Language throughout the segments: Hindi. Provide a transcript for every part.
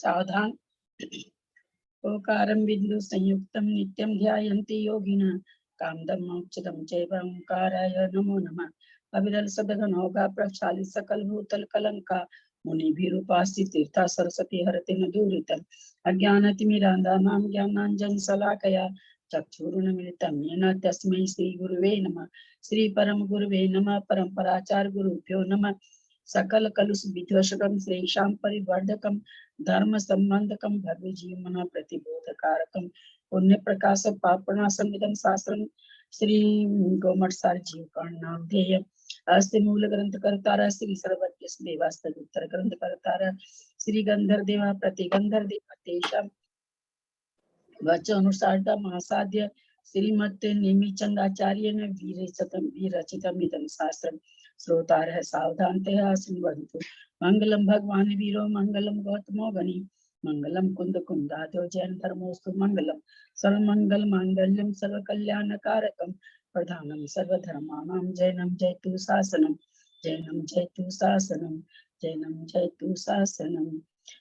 सावधान। ओकारं बिंदु संयुक्तं नित्यं ध्यायन्ति योगिनः कामदं मोक्षदं चैव ओंकाराय नमो नमः। अविरल सदघनौघा प्रक्षालित सकल भूतल कलंका मुनिभिरुपासि तीर्था सरस्वती हरति न दूरितम् अज्ञानतिमिरान्धानां ज्ञानाञ्जन शलाकया चक्षुरुन्मिलितं येन तस्मै श्री गुरुवे नमः। श्री परम गुरुवे नमः। परम्पराचार्य गुरुभ्यो नमः। सकल कलुष विध्वंसकं श्रेषां परिवर्धकं धर्म संबंधकं भव्य जीवन प्रतिबोधकारकं पुण्य प्रकाश पापनाशमिदं शास्त्रं श्री गोमटसार जीव का नाम ध्येय अस्य मूल ग्रंथ करतार श्री सर्वज्ञ देवास्तव उत्तर ग्रंथ करतार श्री गंधर देवा प्रतिगंधर देवा तेषां वच अनुसार महासाध्य श्रीमते नेमिचंदाचार्य ने वीरचितम इदं शास्त्रम श्रोतारः सावधानतया शृण्वन्तु। मंगलम भगवान वीरो मंगलम गौतमो गणि मंगलम कुंद कुंदादो जैन धर्मोस्तु मंगलम सर्वमंगल मांगल्यम सर्वकल्याणकारकम प्रधानम सर्वधर्माणां जैनम जयतु शासनम जैनम जयतु शासनम जैनम जयतु शासनम।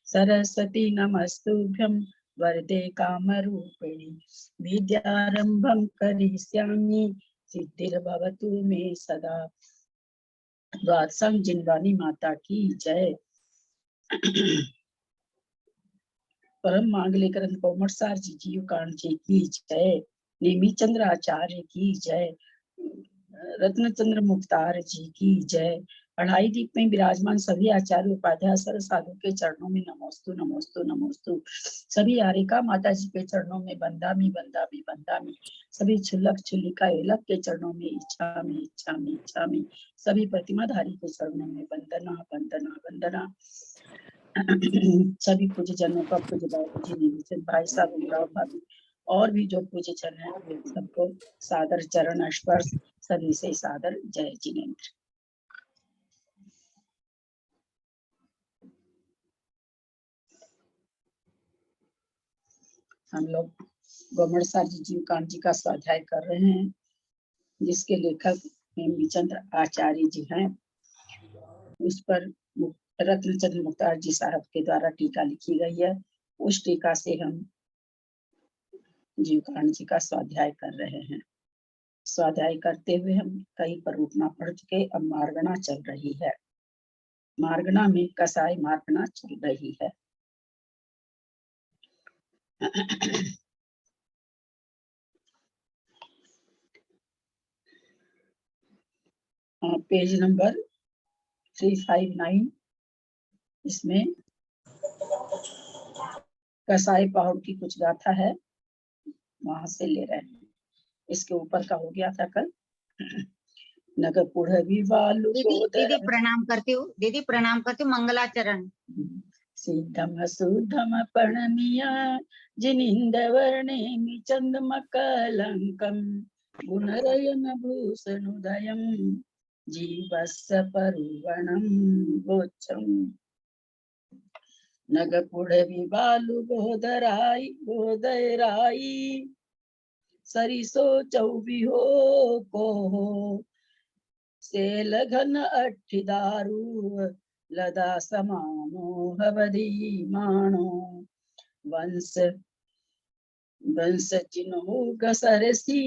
सरस्वती नमस्तुभ्यं वरदे कामरूपिणी विद्यारंभं करिष्यामि सिद्धिर्भवतु मे सदा। द्वादशं जिनवानी माता की जय। परम मांगलिक ग्रंथ कोमटसार जी जीव कांड जी की जय। नेमिचंद्र आचार्य की जय। रत्नचंद्र मुक्तार जी की जय। अढ़ाई दीप में विराजमान सभी आचार्य उपाध्याय सर साधु के चरणों में नमोस्तु नमोस्तु नमोस्तु। सभी आरिका माता जी के चरणों में बंदामी बंदामी बंदामी। सभी छुल्लक छुल्लिका एलक के चरणों में इच्छामी इच्छामी इच्छामी। सभी प्रतिमाधारी के चरणों में वंदना वंदना वंदना। सभी पूज्य जनों का पूज्य बाबूजी नेमिचंद भाई साहब उमराव भाभी और भी जो पूज्य जन है सबको सादर चरण स्पर्श सभी से सादर जय जिनेन्द्र। हम लोग गोमटसार जी जीव कांड जी का स्वाध्याय कर रहे हैं जिसके लेखक नेमिचंद्र आचार्य जी हैं। उस पर रत्नचंद्र मुक्तार जी साहब के द्वारा टीका लिखी गई है। उस टीका से हम जीव कांड जी का स्वाध्याय कर रहे हैं। स्वाध्याय करते हुए हम कई परूपना पढ़ चुके। अब मार्गणा चल रही है। मार्गणा में कसाई मार्गणा चल रही है। पेज नंबर 359 इसमें कसाई पहाड़ की कुछ गाथा है, वहां से ले रहे हैं। इसके ऊपर का हो गया था कल। नगपुर वालु दीदी प्रणाम करती हूँ। दीदी प्रणाम करती हूँ। मंगलाचरण। सिद्धम सुधम प्रणमिया जिनिंद वर्णेमि चंद्रमकलंकम गुणरयन भूषणोदयम जीवस्य परुवणम गोचम। नगपुड़वी बालु गोदराई गोदराई सरिसो चौबिहो को सेलघन अठिदारू लदा समानो हवधीमानो वंश वंश चिन्हो गसरसी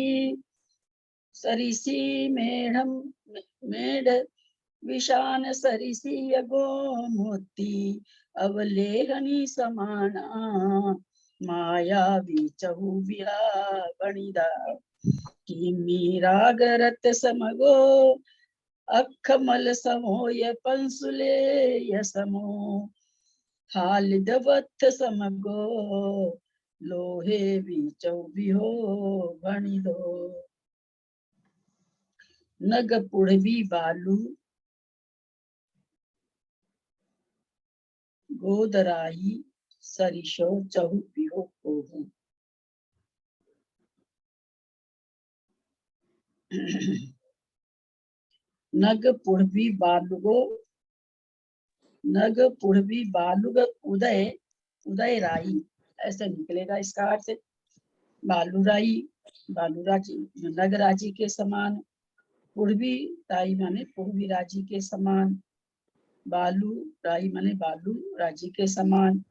सरिसी मेढ़म मेढ़ विशान सरिसी यगो मोती अवलेहनी समाना माया विचहु विहा बणिदा मीरागरत समगो अखमल समोय पंसुले यसमो हालिदवत समगो लोहे विचौ विहो बणिदो। नगपुड़वी बालू गोदराई सरिशो चहु पिहो कोहू। नगपुड़वी बालुगो नगपुड़वी बालुग उदय उदय राई ऐसे निकलेगा इसका अर्थ। बालूराई बालूराजी नगराजी के समान। पुड़वी राई माने पूर्वी राजी के समान। बालू राई माने बालू राजी के समान।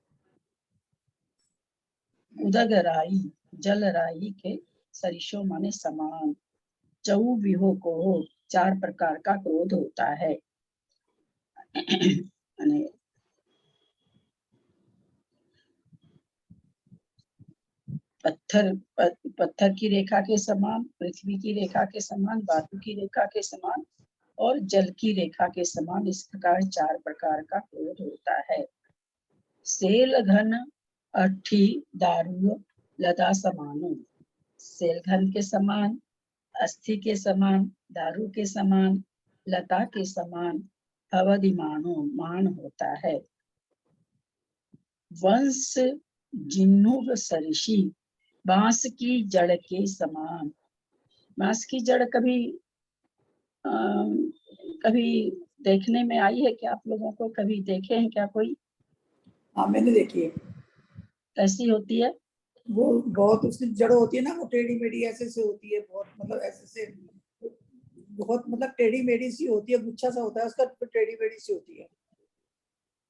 उदगराई जलराई के सरिषो माने समान। चौ विहो को 4 प्रकार का क्रोध होता है। पत्थर की रेखा के समान, पृथ्वी की रेखा के समान, वायु की रेखा के समान और जल की रेखा के समान, इस प्रकार 4 प्रकार का क्रोध होता है। सेल घन अठी दारू लता समानो। सेल घन के समान, अस्थि के समान, दारू के समान, लता के समान, अवधिमानो मान होता है। वंश जिन्नुग सरिषि बांस की जड़ के समान। बांस की जड़ कभी देखने में आई है क्या? आप लोगों को कभी देखे हैं क्या कोई? हाँ, मैंने देखी है। कैसी होती है? वो बहुत उसकी जड़ होती है ना, वो टेढ़ी मेढ़ी ऐसे से होती है, बहुत मतलब ऐसे से, बहुत मतलब टेढ़ी मेढ़ी सी होती है, गुच्छा सा होता है उसका, टेढ़ी मेढ़ी सी होती है।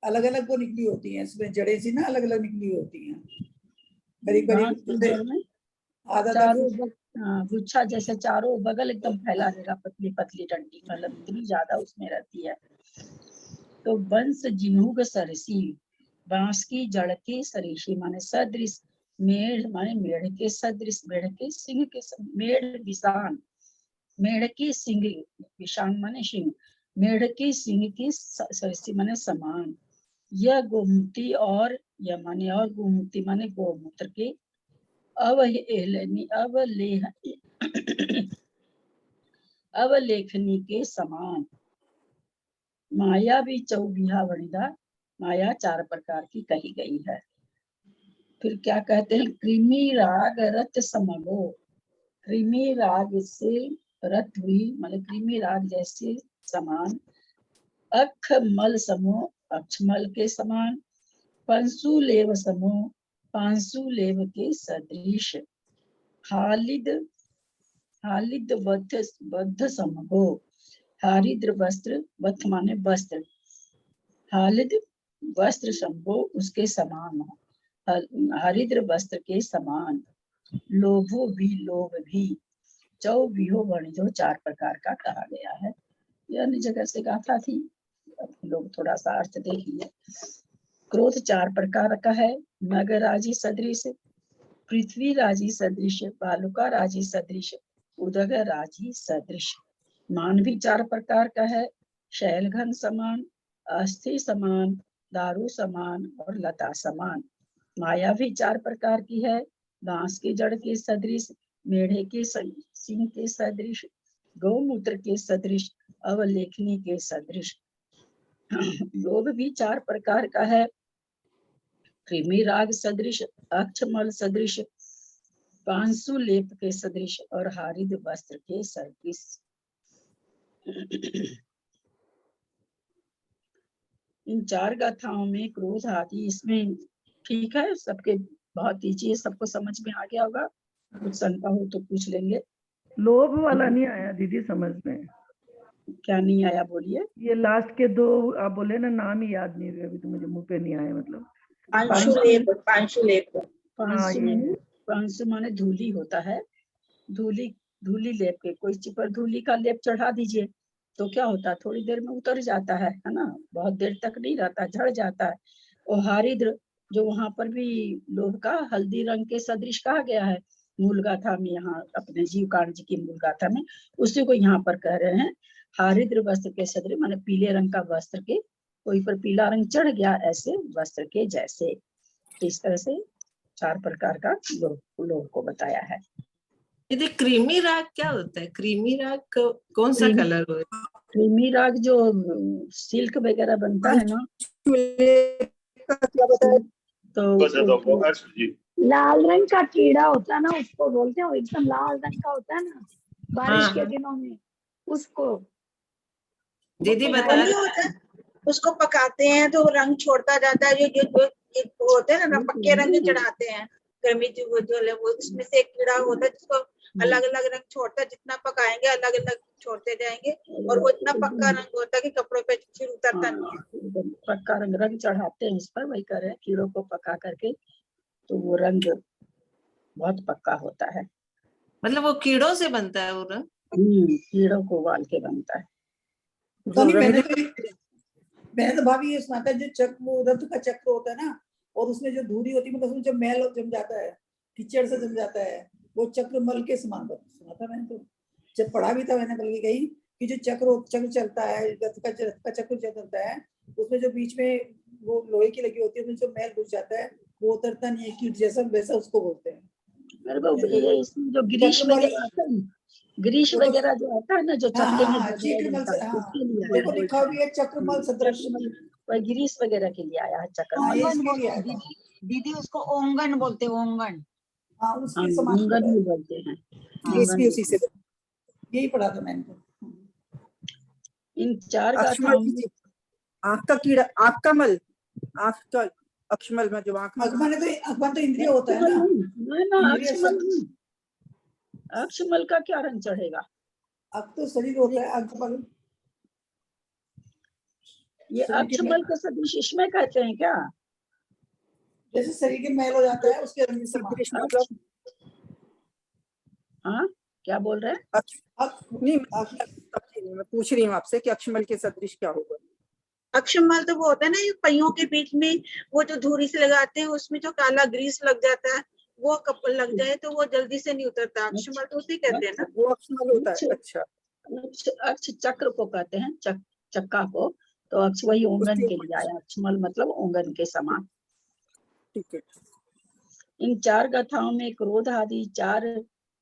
अलग अलग वो निकली होती है, इसमें जड़ें सी ना अलग अलग निकली होती हैं, करीब करीब आधा चारों गुच्छा जैसे चारों बगल एकदम फैला रहेगा, पतली पतली डंडी, मतलब इतनी ज्यादा उसमें रहती है। तो वंश जिन्हुग सरसी, बांस की जड़ के सरिषी माने सदृश, मेढ़ माने मेढ़ के सदृश, मेढ़ के सिंह के मेढ़ विशान, मेढ़ के सिंह, विशान माने सिंह, मेढ़ के सिंह के सरसी माने समान। यह गोमूती और यह माने और गोमूती माने गोमूत्र के अवलेखनी के समान। माया भी चौबिहा वणिदा, माया 4 प्रकार की कही गई है। फिर क्या कहते हैं? कृमि राग रत समगो। कृमि राग से रत हुई मतलब कृमि राग जैसे समान। अक्ष मल समो, अक्षमल के समान। पंसु लेव समो, पांसु लेव के सदृश। हालिद बद्ध समगो, हारिद्र वस्त्र, वथ माने वस्त्र, हालिद वस्त्र समगो उसके समान हो, हरिद्र वस्त्र के समान। लोभो भी लोभ भी, चौ विहो वणिजो 4 प्रकार का कहा गया है। यह अन्य जगह से गाथा थी, लोग थोड़ा सा अर्थ देख लिए। क्रोध 4 प्रकार का है। नगराजी सदृश, पृथ्वी राजी सदृश, बालुका राजी सदृश, उदग राजी सदृश। मान भी 4 प्रकार का है। शैलघन समान, अस्थि समान, दारू समान और लता समान। माया भी 4 प्रकार की है। बांस की जड़ के सदृश, मेढ़े के सिंह के सदृश, गौमूत्र के सदृश, अवलेखनी के सदृश। लोभ भी 4 प्रकार का है। कृमि राग सदृश, अक्षमल सदृश, पांसु लेप के सदृश और हारिद वस्त्र के सदृश। इन 4 गाथाओं में क्रोध आदि, इसमें ठीक है सबके, बहुत ईजी, सबको समझ में आ गया होगा। कुछ शंका हो तो पूछ लेंगे। लोभ वाला नहीं आया दीदी समझ में। क्या नहीं आया? बोलिए। ये लास्ट के 2 आप बोले ना, नाम ही याद नहीं रहे अभी तो, मुझे मुंह पे नहीं आए। मतलब पांसु माने धूली होता है। धूली लेप के, कोई चीज पर धूली का लेप चढ़ा दीजिए तो क्या होता है, थोड़ी देर में उतर जाता है ना, बहुत देर तक नहीं रहता, झड़ जाता है। और हारिद्र, जो वहां पर भी लोभ का हल्दी रंग के सदृश कहा गया है मूल गाथा में, यहाँ अपने जीव कांड जी की मूल गाथा में, उसी को यहाँ पर कह रहे हैं। हारिद्र वस्त्र के सदृश माने पीले रंग का वस्त्र के, कोई पर पीला रंग चढ़ गया ऐसे वस्त्र के जैसे। इस तरह से 4 प्रकार का लोभ को बताया है। यदि क्रीमी राग क्या होता है? क्रीमी राग कौन सा कलर होता है? क्रीमी राग जो सिल्क वगैरह बनता है ना, तो लाल रंग का कीड़ा होता है ना, उसको बोलते हैं, एकदम लाल रंग का होता है ना बारिश के दिनों में, उसको दीदी बता। उसको पकाते हैं तो रंग छोड़ता जाता है, जो होते हैं ना पक्के रंग चढ़ाते हैं, गर्मी जो वो उसमें से एक कीड़ा होता है जिसको अलग अलग रंग छोड़ता है, जितना पकाएंगे अलग अलग छोड़ते जाएंगे, और वो इतना पक्का रंग होता है कि कपड़ों पे फिर उतरता नहीं है। पक्का रंग चढ़ाते हैं इस पर, वही कर रहे हैं, कीड़ों को पका करके तो वो रंग बहुत पक्का होता है। मतलब वो कीड़ों से बनता है वो रंग? कीड़ों को उबाल के बनता है। पता नहीं, मैंने तो भाभी ये सुना था, जो चक्र, वो रथ का चक्र होता है ना, और उसमें जो धूरी होती है, मतलब उसमें जब मैल जम जाता है, कीचड़ से जम जाता है, वो चक्र मल के समान सुना था मैंने, तो जब पढ़ा भी था मैंने बल्कि कहीं कि जो चक्र चलता है, रथ का चक्र चलता है, उसमें जो बीच में वो लोहे की लगी होती है, उसमें जो मैल घुस जाता है वो उतरता नहीं है, कीट जैसा, वैसा उसको बोलते हैं। मेरे को ये इसमें जो ग्रीश वगैरह आता है, ग्रीश वगैरह जो आता है ना, जो चक्के में लगाया चक्रमल जाता से, है, हाँ उसके लिए आया देखो है। लिखा भी है चक्रमल सदृश। चक्रमल वही ग्रीस वगैरह के लिए आया है हाँ, चक्रमल। ये ओंगन इसके लिए बोलते आया हैं था। दीदी, दीदी उसको ओंगन बोलते हैं, ओंगन। हाँ, हाँ, उसके समान ओंगन होता है। भी बोलते हैं। ग्रीस भी ओंगन उसी से, यही पढ़ा था मैंने तो। इन 4 अक्षमल गाथाओं में जी, आंख का कीड़ा, आंख का मल, आंख का अक्षमल में जो आंख में अखबार तो इंद्रिय होता है अक्षमल ना, नहीं, ना इंद्रिय अक्षमल नहीं, अक्षमल का क्या रंग चढ़ेगा? अख तो शरीर होता है, अखबार ये शरीर के अक्षमल के सदृश इसमें कहते हैं क्या? जैसे शरीर के मैल हो जाता है उसके रंग समान। सदृश मतलब हाँ, क्या बोल रहे हैं? नहीं, मैं पूछ रही हूँ आपसे कि अक्षमल के सदृश क्या होगा? अक्षमल तो वो होता है ना, ये पहियों के बीच में वो जो धूरी से लगाते हैं, उसमें जो काला ग्रीस लग जाता है, वो कपड़ लग जाए तो वो जल्दी से नहीं उतरता। अक्षमल तो उसे कहते हैं ना। वो अक्षमल होता है। अच्छा, अक्ष चक्र को कहते हैं, चक्का को, तो अक्ष वही ओंगन उसके के लिए आया, अक्षमल मतलब ओंगन के समान। ठीक है। इन 4 गाथाओं में क्रोध आदि 4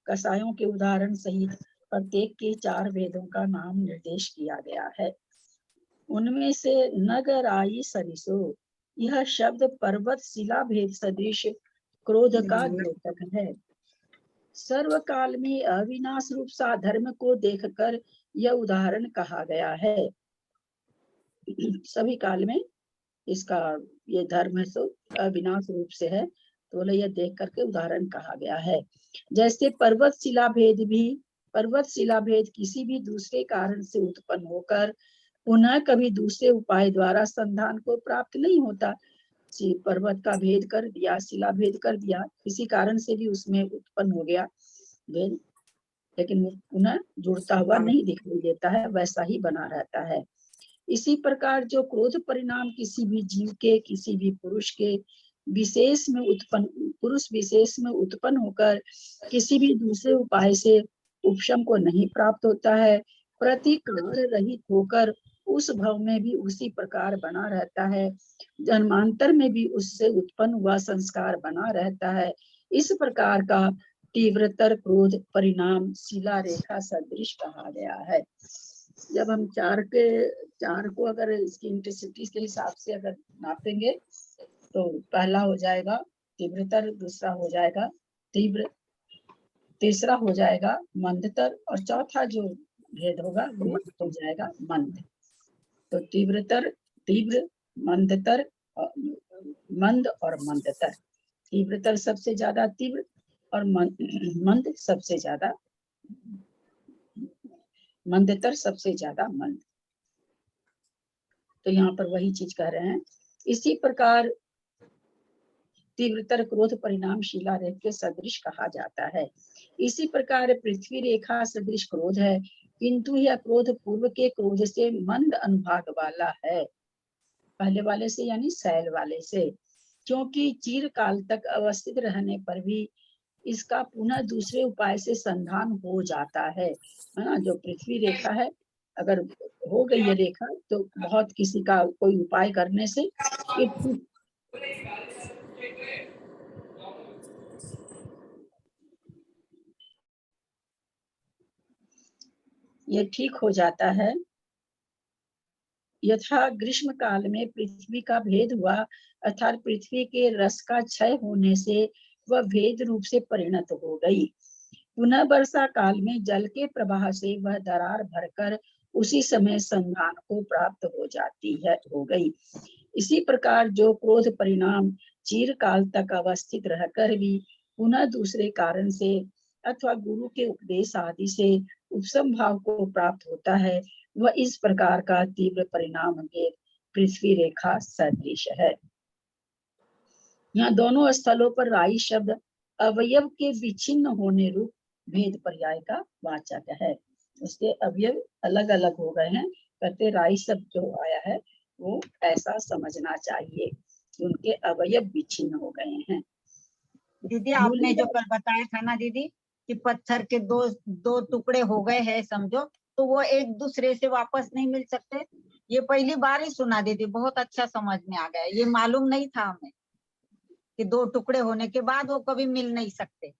कसायों के उदाहरण सहित प्रत्येक के 4 वेदों का नाम निर्देश किया गया है। उनमें से नगराई सरिसो, यह शब्द पर्वत शिला भेद सदृश क्रोध का द्योतक है। सर्वकाल में अविनाश रूप साधर्म को देखकर यह उदाहरण कहा गया है। सभी काल में इसका ये धर्म है सो अविनाश रूप से है, तो बोले यह देख करके उदाहरण कहा गया है। जैसे पर्वत शिला भेद किसी भी दूसरे कारण से उत्पन्न होकर पुनः कभी दूसरे उपाय द्वारा संधान को प्राप्त नहीं होता। पर्वत का भेद कर दिया, शिला भेद कर दिया, किसी कारण से भी उसमें उत्पन्न हो गया भेद, लेकिन पुनः जुड़ता हुआ नहीं दिखाई देता है, वैसा ही बना रहता है। इसी प्रकार जो क्रोध परिणाम किसी भी जीव के, किसी भी पुरुष के विशेष में उत्पन्न, पुरुष विशेष में उत्पन्न होकर किसी भी दूसरे उपाय से उपशम को नहीं प्राप्त होता है, प्रतिकार रहित होकर उस भव में भी उसी प्रकार बना रहता है, जन्मांतर में भी उससे उत्पन्न हुआ संस्कार बना रहता है। इस प्रकार का तीव्रतर क्रोध परिणाम शिला रेखा सदृश कहा गया है। जब हम 4 को अगर इसकी इंटेंसिटी के हिसाब से अगर नापेंगे तो पहला हो जाएगा तीव्रतर, दूसरा हो जाएगा तीव्र, तीसरा हो जाएगा मंदतर, और चौथा जो भेद होगा वो हो जाएगा मंद। तो तीव्रतर, तीव्र, मंदतर, मंद और मंदतर। तीव्रतर सबसे ज्यादा तीव्र और मंद सबसे ज्यादा, मंदतर सबसे ज्यादा मंद। तो यहाँ पर वही चीज कह रहे हैं। इसी प्रकार तीव्रतर क्रोध परिणाम शिला रेखा के सदृश कहा जाता है। इसी प्रकार पृथ्वी रेखा सदृश क्रोध है, किंतु यह क्रोध पूर्व के क्रोध से मंद अनुभाग वाला है, पहले वाले से यानी शैल वाले से, क्योंकि चिर काल तक अवस्थित रहने पर भी इसका पुनः दूसरे उपाय से संधान हो जाता है ना। जो पृथ्वी रेखा है, अगर हो गई ये रेखा तो बहुत किसी का कोई उपाय करने से ये ठीक हो जाता है। यथा ग्रीष्म काल में पृथ्वी का भेद हुआ, अर्थात पृथ्वी के रस का क्षय होने से वह भेद रूप से परिणत हो गई। पुनः वर्षा काल में जल के प्रवाह से वह दरार भरकर उसी समय संधान को प्राप्त हो जाती है, हो गई। इसी प्रकार जो क्रोध परिणाम चिर काल तक अवस्थित रहकर भी पुनः दूसरे कारण से अथवा गुरु के उपदेश आदि से उपशम भाव को प्राप्त होता है, वह इस प्रकार का तीव्र परिणाम भेद पृथ्वी रेखा सदृश है। यहाँ दोनों स्थलों पर राई शब्द अवयव के विच्छिन्न होने रूप भेद पर्याय का वाचक है। उसके अवयव अलग अलग हो गए हैं, कहते राई शब्द जो आया है वो ऐसा समझना चाहिए, उनके अवयव विच्छिन्न हो गए हैं। दीदी आपने जो कल बताया था ना दीदी कि पत्थर के दो टुकड़े हो गए हैं समझो, तो वो एक दूसरे से वापस नहीं मिल सकते। ये पहली बार ही सुना दीदी, बहुत अच्छा समझ में आ गया। ये मालूम नहीं था हमें कि दो टुकड़े होने के बाद वो कभी मिल नहीं सकते।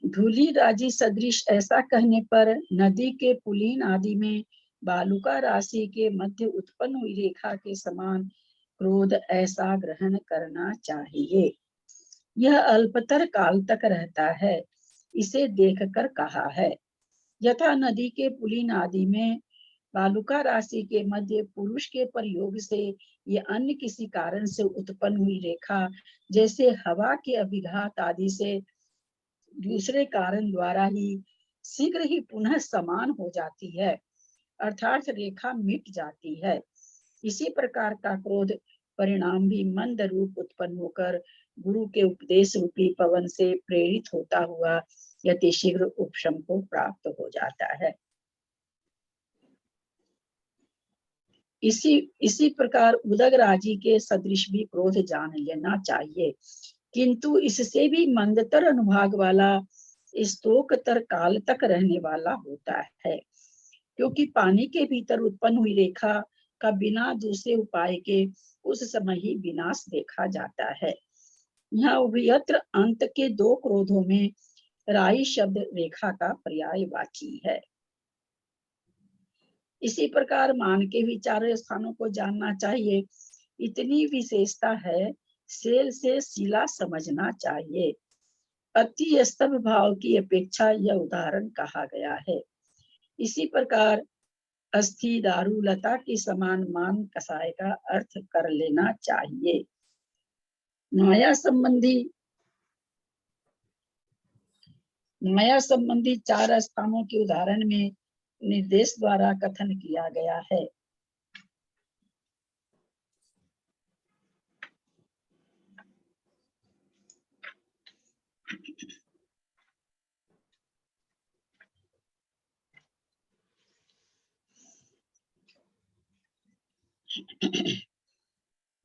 धूली राजी सदृश ऐसा कहने पर नदी के पुलीन आदि में बालुका राशि के मध्य उत्पन्न हुई रेखा के समान क्रोध ऐसा ग्रहण करना चाहिए। यह अल्पतर काल तक रहता है, इसे देखकर कहा है। यथा नदी के पुलीन आदि में बालुका राशि के मध्य पुरुष के प्रयोग से ये अन्य किसी कारण से उत्पन्न हुई रेखा जैसे हवा के अभिघात आदि से दूसरे कारण द्वारा ही शीघ्र ही पुनः समान हो जाती है, अर्थात रेखा मिट जाती है। इसी प्रकार का क्रोध परिणाम भी मंद रूप उत्पन्न होकर गुरु के उपदेश रूपी पवन से प्रेरित होता हुआ यति शीघ्र उपशम को प्राप्त हो जाता है। इसी प्रकार उदग राजी के सदृश भी क्रोध जान लेना चाहिए, किंतु इससे भी मंदतर अनुभाग वाला स्तोकतर काल तक रहने वाला होता है, क्योंकि पानी के भीतर उत्पन्न हुई रेखा का बिना दूसरे उपाय के उस समय ही विनाश देखा जाता है। यहाँ उभयत्र अंत के दो क्रोधों में राई शब्द रेखा का पर्यायवाची है। इसी प्रकार मान के विचार स्थानों को जानना चाहिए, इतनी विशेषता है, सेल से शिला समझना चाहिए। अति स्तंभ भाव की अपेक्षा यह उदाहरण कहा गया है। इसी प्रकार अस्थि दारू लता के समान मान कसाय का अर्थ कर लेना चाहिए। माया संबंधी चार स्थानों के उदाहरण में निर्देश द्वारा कथन किया गया है।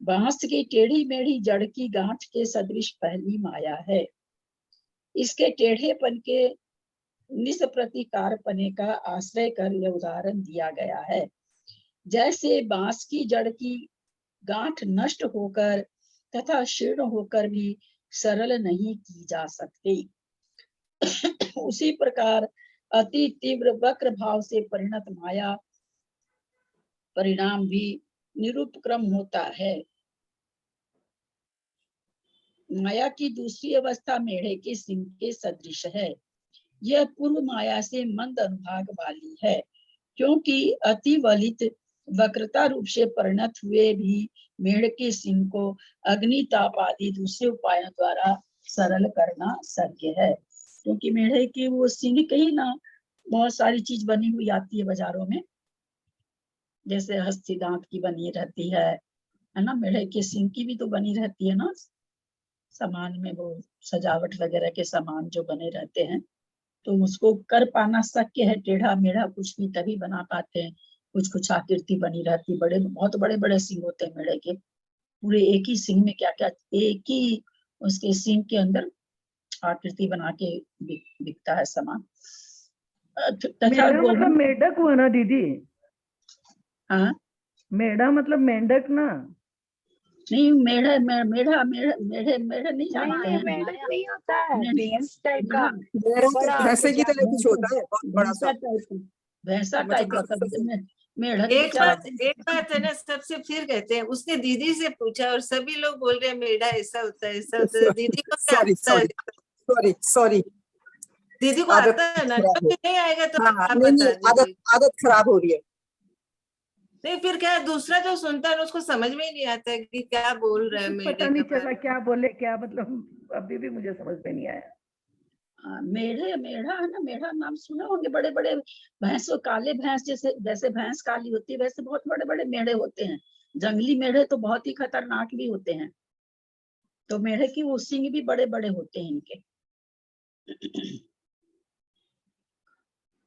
बांस की टेढ़ी मेढ़ी जड़ की गांठ के सदृश पहली माया है। इसके टेढ़ेपन के निष्प्रतिकार पने का आश्रय कर यह उदाहरण दिया गया है। जैसे बांस की जड़ की गांठ नष्ट होकर तथा शीर्ण होकर भी सरल नहीं की जा सकती, उसी प्रकार अति तीव्र वक्र भाव से परिणत माया परिणाम भी निरुपक्रम होता है। माया की दूसरी अवस्था मेढ़े के सिंह के सदृश है। यह पूर्व माया से मंद अनुभाग वाली है, क्योंकि अति वलित वक्रता रूप से परिणत हुए भी मेढ़ के सिंह को अग्नि ताप आदि दूसरे उपायों द्वारा सरल करना शक्य है। क्योंकि मेढ़े की वो सिंह कहीं ना बहुत सारी चीज बनी हुई आती है बाजारों में, जैसे हस्ती दांत की बनी रहती है ना, मेढ़े के सिंह की भी तो बनी रहती है ना सामान में, वो सजावट वगैरह के सामान जो बने रहते हैं, तो उसको कर पाना शक्य है। टेढ़ा मेढ़ा कुछ भी तभी बना पाते हैं, कुछ आकृति बनी रहती, बहुत बड़े बड़े सिंह होते हैं मेढ़े के, पूरे एक ही सिंह में क्या क्या, एक ही उसके सिंह के अंदर आकृति बना के बिकता है सामान। मेढ़ा मतलब मेंढक हुआ ना दीदी? हाँ, मेढ़ा मतलब मेंढक ना? नहीं, मेढ़ा नहीं जानते हैं। मेढ़ा नहीं होता है, भैंस टाइप का मेढ़ा भैंसे की तरह कुछ होता है, बहुत बड़ा सा भैंसा टाइप का मेढ़क। एक बात है ना, सबसे फिर कहते हैं उसने दीदी से पूछा और सभी लोग बोल रहे हैं मेढ़ा ऐसा होता है ऐसा होता है। दीदी को क्या आता है? सॉरी दीदी को आता है ना, कभी नहीं आएगा तो आप बता दीजिए। आदत खराब हो रही है। नहीं फिर क्या, दूसरा जो सुनता है उसको समझ में ही नहीं आता है कि क्या बोल रहे हैं। पता नहीं चला क्या बोले, क्या मतलब अभी भी मुझे समझ में नहीं आया। मेढ़ा है ना, मेढ़ा नाम सुने होंगे, बड़े बड़े भैंस, काले भैंस जैसे भैंस काली होती है वैसे बहुत बड़े बड़े मेढ़े होते हैं। जंगली मेढ़े तो बहुत ही खतरनाक भी होते हैं। तो मेढक की वो सींग भी बड़े बड़े होते हैं इनके।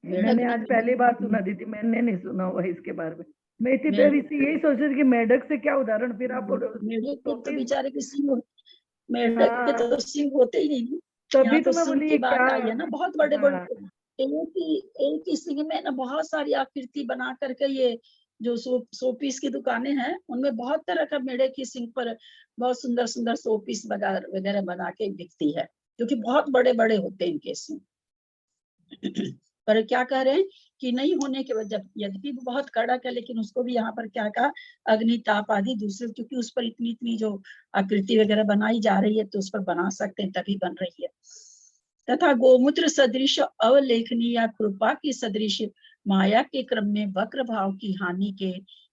मेढक मैंने भी आज पहली बार सुना दीदी, मैंने नहीं सुना हुआ इसके बारे में। मैं इतनी देर मेढक इसी यही सोच रही थी कि मेढक से क्या उदाहरण, फिर आप बोलो मेढक के तो टोपी। बेचारे के सींग, मेढक के हाँ तो सींग होते ही नहीं। तभी यहाँ तो तो मैं सींग बोली की ये बात क्या। आई है ना, बहुत बड़े बड़े हाँ एक ही सींग में ना बहुत सारी आकृति बना करके ये जो शो पीस की दुकानें हैं उनमें बहुत तरह का मेढक की सींग पर बहुत सुंदर सुंदर शो पीस वगैरह बना के बिकती है, क्योंकि बहुत बड़े बड़े होते हैं इनके सींग। पर क्या कह रहे हैं कि नहीं होने के वजह, यद्यपि वो बहुत कड़क है, लेकिन उसको भी यहाँ पर क्या कहा, अग्नि ताप आदि दूसरे, क्योंकि उस पर इतनी इतनी जो आकृति वगैरह बनाई जा रही है तो उस पर बना सकते हैं, तभी बन रही है। तथा गोमूत्र सदृश अवलेखनीय या कृपा की सदृश माया के क्रम में वक्र भाव की हानि के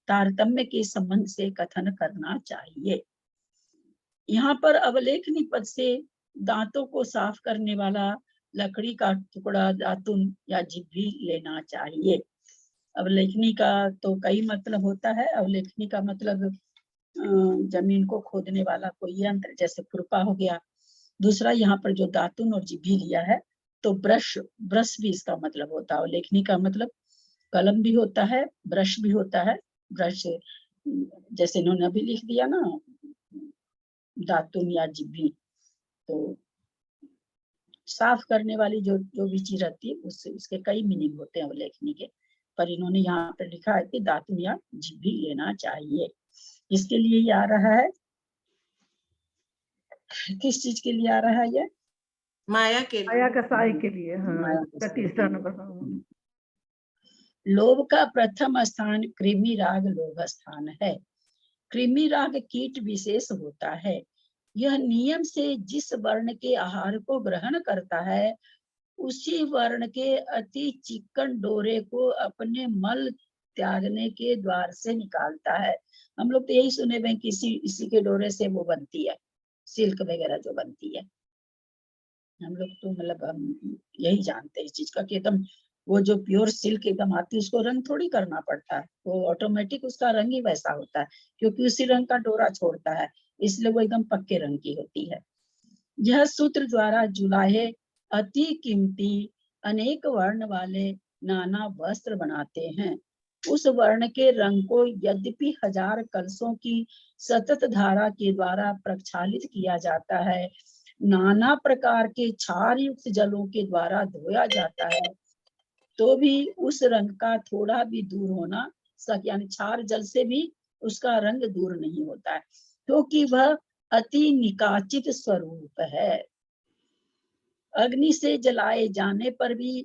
तारतम्य के संबंध से कथन करना चाहिए। यहाँ पर अवलेखनी पद से दांतों को साफ करने वाला लकड़ी का टुकड़ा, दातुन या जिभ्भी लेना चाहिए। अवलेखनी का तो कई मतलब होता है। अवलेखनी का मतलब जमीन को खोदने वाला कोई यंत्र, जैसे खुरपा हो गया। दूसरा यहाँ पर जो दातुन और जिभ्भी लिया है तो ब्रश भी इसका मतलब होता है। अवलेखनी का मतलब कलम भी होता है, ब्रश भी होता है। ब्रश जैसे इन्होंने अभी लिख दिया ना, दातुन या जिभ्भी, तो साफ करने वाली जो भी चीज रहती है उससे, उसके कई मीनिंग होते हैं अवलेखनी के, पर इन्होंने यहाँ पर लिखा है कि दातुन या जिभ्भी लेना चाहिए। इसके लिए ये आ रहा है, किस चीज के लिए आ रहा है ये? माया के लिए। माया कसाई के लिए। हाँ माया कसाई के प्रतिष्ठा लिए। न। लोभ का प्रथम स्थान कृमि राग लोभ स्थान है। कृमि राग कीट विशेष होता है। यह नियम से जिस वर्ण के आहार को ग्रहण करता है उसी वर्ण के अति चिकन डोरे को अपने मल त्यागने के द्वार से निकालता है। हम लोग तो यही सुने हैं कि इसी के डोरे से वो बनती है, सिल्क वगैरह जो बनती है। हम लोग तो मतलब हम यही जानते हैं इस चीज का कि एकदम वो जो प्योर सिल्क एकदम आती है उसको रंग थोड़ी करना पड़ता है, वो ऑटोमेटिक उसका रंग ही वैसा होता है, क्योंकि उसी रंग का डोरा छोड़ता है, इसलिए वो एकदम पक्के रंग की होती है। यह सूत्र द्वारा जुलाहे अति कीमती अनेक वर्ण वाले नाना वस्त्र बनाते हैं। उस वर्ण के रंग को यद्यपि 1000 कलशों की सतत धारा के द्वारा प्रक्षालित किया जाता है, नाना प्रकार के क्षार युक्त जलों के द्वारा धोया जाता है, तो भी उस रंग का थोड़ा भी दूर होना यानी क्षार जल से भी उसका रंग दूर नहीं होता है, क्योंकि वह अति निकाचित स्वरूप है। अग्नि से जलाए जाने पर भी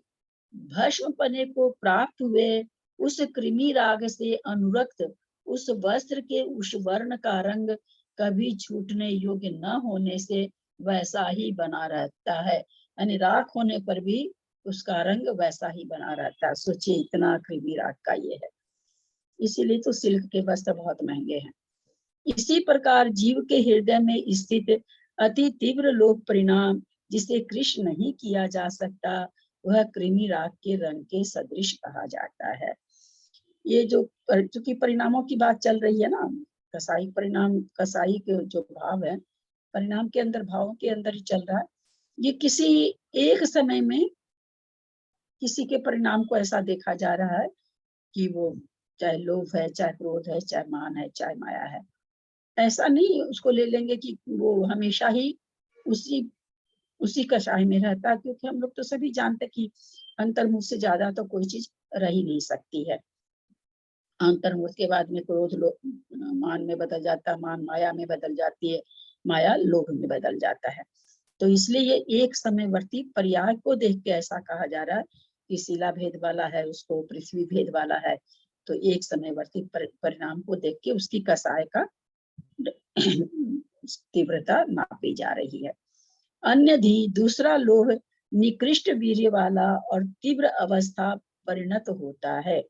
भस्म पने को प्राप्त हुए उस कृमि राग से अनुरक्त उस वस्त्र के उस वर्ण का रंग कभी छूटने योग्य न होने से वैसा ही बना रहता है, यानी राख होने पर भी उसका रंग वैसा ही बना रहता है। सोचिए इतना कृमि राग का ये है, इसीलिए तो सिल्क के वस्त्र बहुत महंगे हैं। इसी प्रकार जीव के हृदय में स्थित अति तीव्र लोभ परिणाम जिसे कृष्ण नहीं किया जा सकता, वह कृमि राग के रंग के सदृश कहा जाता है। ये जो चूंकि परिणामों की बात चल रही है ना, कसाई परिणाम, कसाई के जो भाव है परिणाम के अंदर, भावों के अंदर ही चल रहा है। ये किसी एक समय में किसी के परिणाम को ऐसा देखा जा रहा है कि वो चाहे लोभ है, चाहे क्रोध है, चाहे मान है, चाहे माया है, ऐसा नहीं उसको ले लेंगे कि वो हमेशा ही उसी कषाय में रहता है, क्योंकि हम लोग तो सभी जानते कि अंतर्मुख से ज्यादा तो कोई चीज रह ही नहीं सकती है। अंतर्मुख के बाद में क्रोध मान में बदल जाता है, मान माया में बदल जाती है, माया लोभ में बदल जाता है। तो इसलिए ये एक समयवर्ती पर्याय को देख के ऐसा कहा जा रहा है कि शिला भेद वाला है, उसको पृथ्वी भेद वाला है, तो एक समयवर्ती परिणाम को देख के उसकी कषाय का तीव्रता नापी जा रही है। अन्यधि दूसरा लोभ निकृष्ट वीर्य वाला और तीव्र अवस्था परिणत होता है,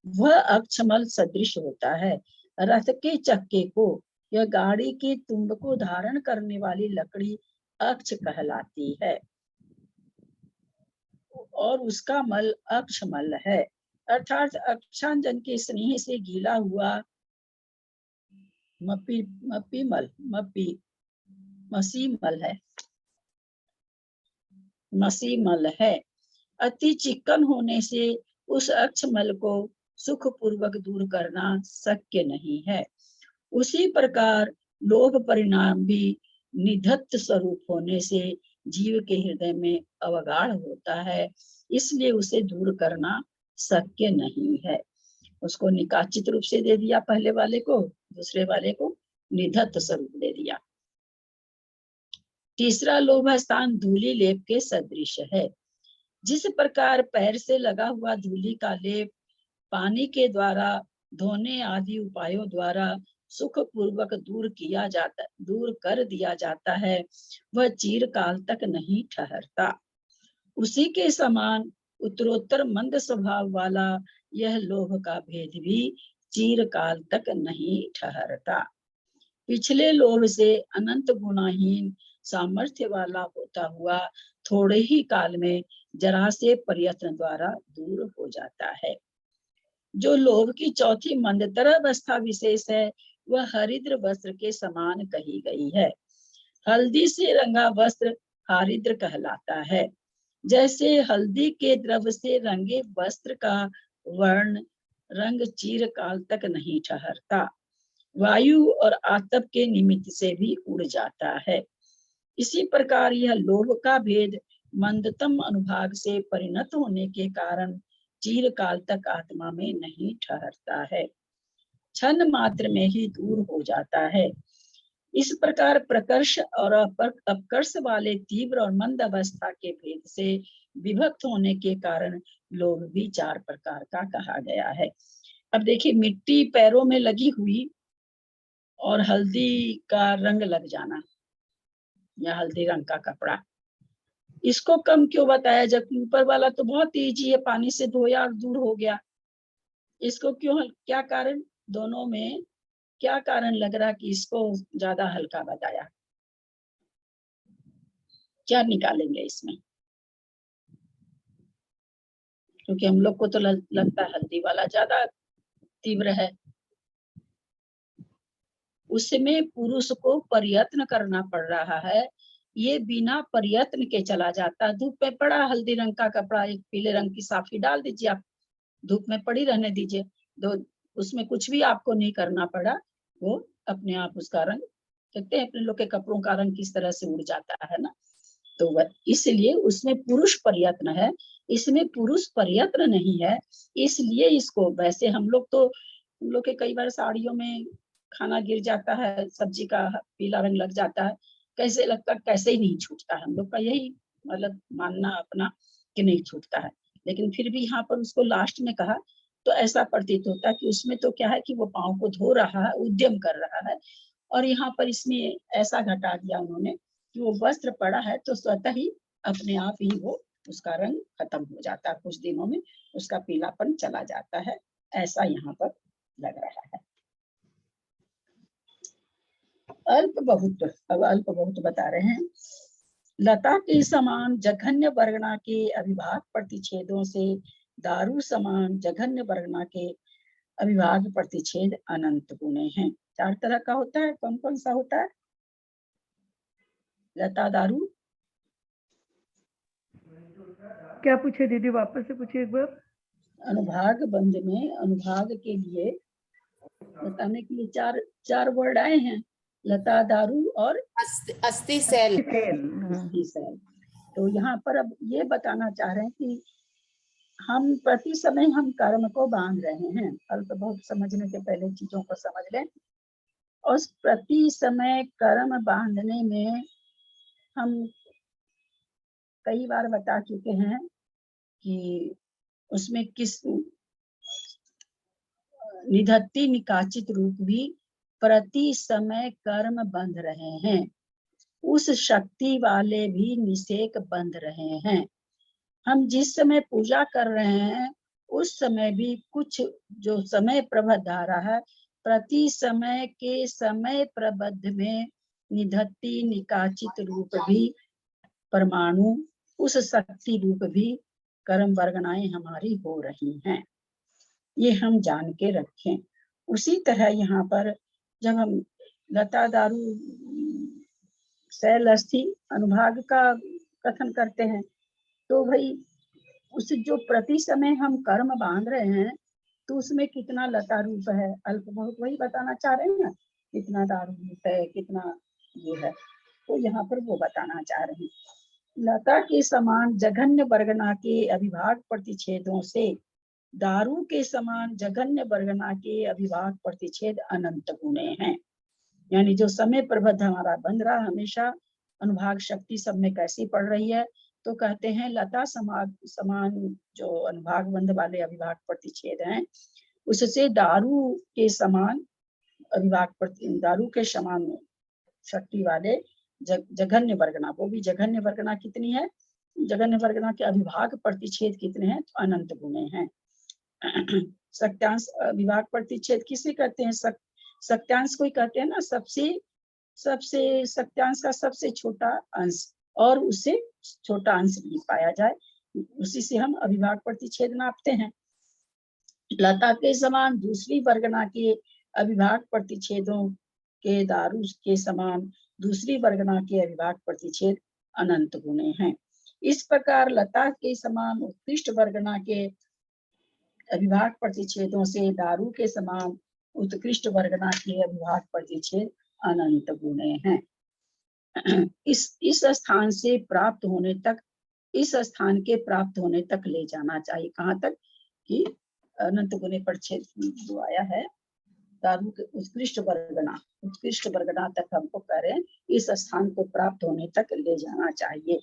वह अक्षमल सदृश होता है। रथ के चक्के को या गाड़ी के तुम्ब को धारण करने वाली लकड़ी अक्ष कहलाती है और उसका मल अक्षमल है, अर्थात अक्षांजन के स्नेह से गीला हुआ मप्पी मसीमल है, मसीमल है। अति चिकन होने से उस अक्षमल को सुख पूर्वक दूर करना शक्य नहीं है। उसी प्रकार लोभ परिणाम भी निधत्त स्वरूप होने से जीव के हृदय में अवगाढ़ होता है, इसलिए उसे दूर करना शक्य नहीं है। उसको निकाचित रूप से दे दिया पहले वाले को, दूसरे वाले को निधत्त स्वरूप दे दिया। तीसरा लोभ स्थान धूलि लेप के सदृश है। जिस प्रकार पैर से लगा हुआ धूलि का लेप पानी के द्वारा धोने आदि उपायों द्वारा सुख पूर्वक दूर कर दिया जाता है, वह चिरकाल तक नहीं ठहरता। उसी के समान उत्तरोत्तर मंद स्वभाव वाला यह लोभ का भेद भी चिरकाल तक नहीं ठहरता। पिछले लोभ से अनंत गुणाहीन सामर्थ्य वाला होता हुआ थोड़े ही काल में जरा से प्रयत्न द्वारा दूर हो जाता है। जो लोभ की चौथी मंदतर अवस्था विशेष है, वह हरिद्र वस्त्र के समान कही गई है। हल्दी से रंगा वस्त्र हरिद्र कहलाता है। जैसे हल्दी के द्रव से रंगे वस्त्र का वर्ण रंग चिरकाल तक नहीं ठहरता, वायु और आतप के निमित्त से भी उड़ जाता है। इसी प्रकार यह लोभ का भेद मंदतम अनुभाग से परिणत होने के कारण चिरकाल तक आत्मा में नहीं ठहरता है, क्षण मात्र में ही दूर हो जाता है। इस प्रकार प्रकर्ष और अपकर्ष वाले तीव्र और मंद अवस्था के भेद से विभक्त होने के कारण लोभ भी चार प्रकार का कहा गया है। अब देखिए, मिट्टी पैरों में लगी हुई और हल्दी का रंग लग जाना या हल्दी रंग का कपड़ा, इसको कम क्यों बताया, जबकि ऊपर वाला तो बहुत ईजी है, पानी से धोया और दूर हो गया। इसको क्यों, क्या कारण, दोनों में क्या कारण लग रहा कि इसको ज्यादा हल्का बताया? क्या निकालेंगे इसमें? क्योंकि हम लोग को तो लगता है हल्दी वाला ज्यादा तीव्र है। उसमें पुरुष को प्रयत्न करना पड़ रहा है, ये बिना प्रयत्न के चला जाता। धूप में पड़ा हल्दी रंग का कपड़ा, एक पीले रंग की साफी डाल दीजिए, आप धूप में पड़ी रहने दीजिए, उसमें कुछ भी आपको नहीं करना पड़ा, वो अपने आप उसका रंग, कहते हैं अपने लोग के कपड़ों का रंग किस तरह से उड़ जाता है ना। तो इसलिए उसमें पुरुष प्रयत्न है, इसमें पुरुष प्रयत्न नहीं है, इसलिए इसको, वैसे हम लोग के कई बार साड़ियों में खाना गिर जाता है, सब्जी का पीला रंग लग जाता है, कैसे लगता, कैसे ही नहीं छूटता है। हम लोग का यही मतलब मानना अपना कि नहीं छूटता है, लेकिन फिर भी यहाँ पर उसको लास्ट में कहा तो ऐसा प्रतीत होता है कि उसमें तो क्या है कि वो पाँव को धो रहा है, उद्यम कर रहा है, और यहाँ पर इसमें ऐसा घटा दिया उन्होंने कि वो वस्त्र पड़ा है तो स्वतः ही अपने आप ही वो उसका रंग खत्म हो जाता है, कुछ दिनों में उसका पीलापन चला जाता है, ऐसा यहाँ पर लग रहा है। अल्प बहुत बता रहे हैं। लता के समान जघन्य वर्णा के अविभाग प्रतिच्छेदों से दारू समान जघन्य वर्णा के अविभाग प्रतिच्छेद अनंत गुणे हैं। चार तरह का होता है, कौन कौन सा होता है? लता दारू, क्या पूछे दीदी, वापस से पूछिए एक बार। अनुभाग बंध में अनुभाग के लिए बताने के लिए चार वर्ड आए हैं, लता दारू और अस्थि सेल। अस्थि सेल। तो यहाँ पर अब ये बताना चाह रहे हैं कि हम प्रति समय हम कर्म को बांध रहे हैं। अल्प बहुत समझने के पहले चीजों को समझ लें। और प्रति समय कर्म बांधने में हम कई बार बता चुके हैं कि उसमें किस निधत्ती निकाचित रूप भी प्रति समय कर्म बंध रहे हैं, उस शक्ति वाले भी निषेक बंध रहे हैं। हम जिस समय पूजा कर रहे हैं उस समय भी कुछ जो समय प्रबद्ध आ रहा है, प्रति समय के समय प्रबद्ध में निधत्ती निकाचित रूप भी परमाणु, उस शक्ति रूप भी कर्म वर्गनाएं हमारी हो रही हैं, ये हम जान के रखें। उसी तरह यहाँ पर जब हम लता दारू शैल अस्थि अनुभाग का कथन करते हैं। तो भाई उस जो प्रति समय हम कर्म बांध रहे हैं तो उसमें कितना लता रूप है, अल्प बहुत वही बताना चाह रहे हैं ना, कितना दारू रूप है, कितना ये है, तो यहाँ पर वो बताना चाह रहे हैं। लता के समान जघन्य बरगना के अभिभाग प्रतिच्छेदों से दारू के समान जघन्य बरगना के अभिभाग प्रतिच्छेद अनंत गुणे हैं। यानी जो समय प्रबद्ध हमारा बंध रहा हमेशा, अनुभाग शक्ति सब में कैसी पड़ रही है, तो कहते हैं लता समान जो अनुभाग बंध वाले अभिभाग प्रतिच्छेद हैं, उससे दारू के समान दारू के समान शक्ति वाले जघन्य वर्गना, वो भी जघन्य वर्गना कितनी है, जघन्य वर्गना के अभिभाग प्रतिच्छेद कितने हैं, तो अनंत गुणे हैं। सत्यांश अभिभाग प्रतिच्छेद किसे कहते हैं, सत्यांश को ही कहते हैं ना, सबसे सत्यांश का सबसे छोटा अंश और उससे छोटा अंश भी पाया जाए, उसी से हम अभिभाग प्रतिच्छेद नापते हैं। लता के समान दूसरी वर्गना के अभिभाग प्रतिच्छेदों के दारू के समान दूसरी वर्गना के अभिभाग प्रतिच्छेद अनंत गुणे हैं। इस प्रकार लता के समान उत्कृष्ट वर्गना के अभिभाग प्रतिच्छेदों से दारू के समान उत्कृष्ट वर्गना के अभिभाग प्रतिच्छेद अनंत गुणे हैं। इस स्थान से प्राप्त होने तक, इस स्थान के प्राप्त होने तक ले जाना चाहिए, कहाँ तक कि अनंत गुणे परिच्छेद जो आया है, दारू के उत्कृष्ट वर्गना तक हमको करें, इस स्थान को प्राप्त होने तक ले जाना चाहिए।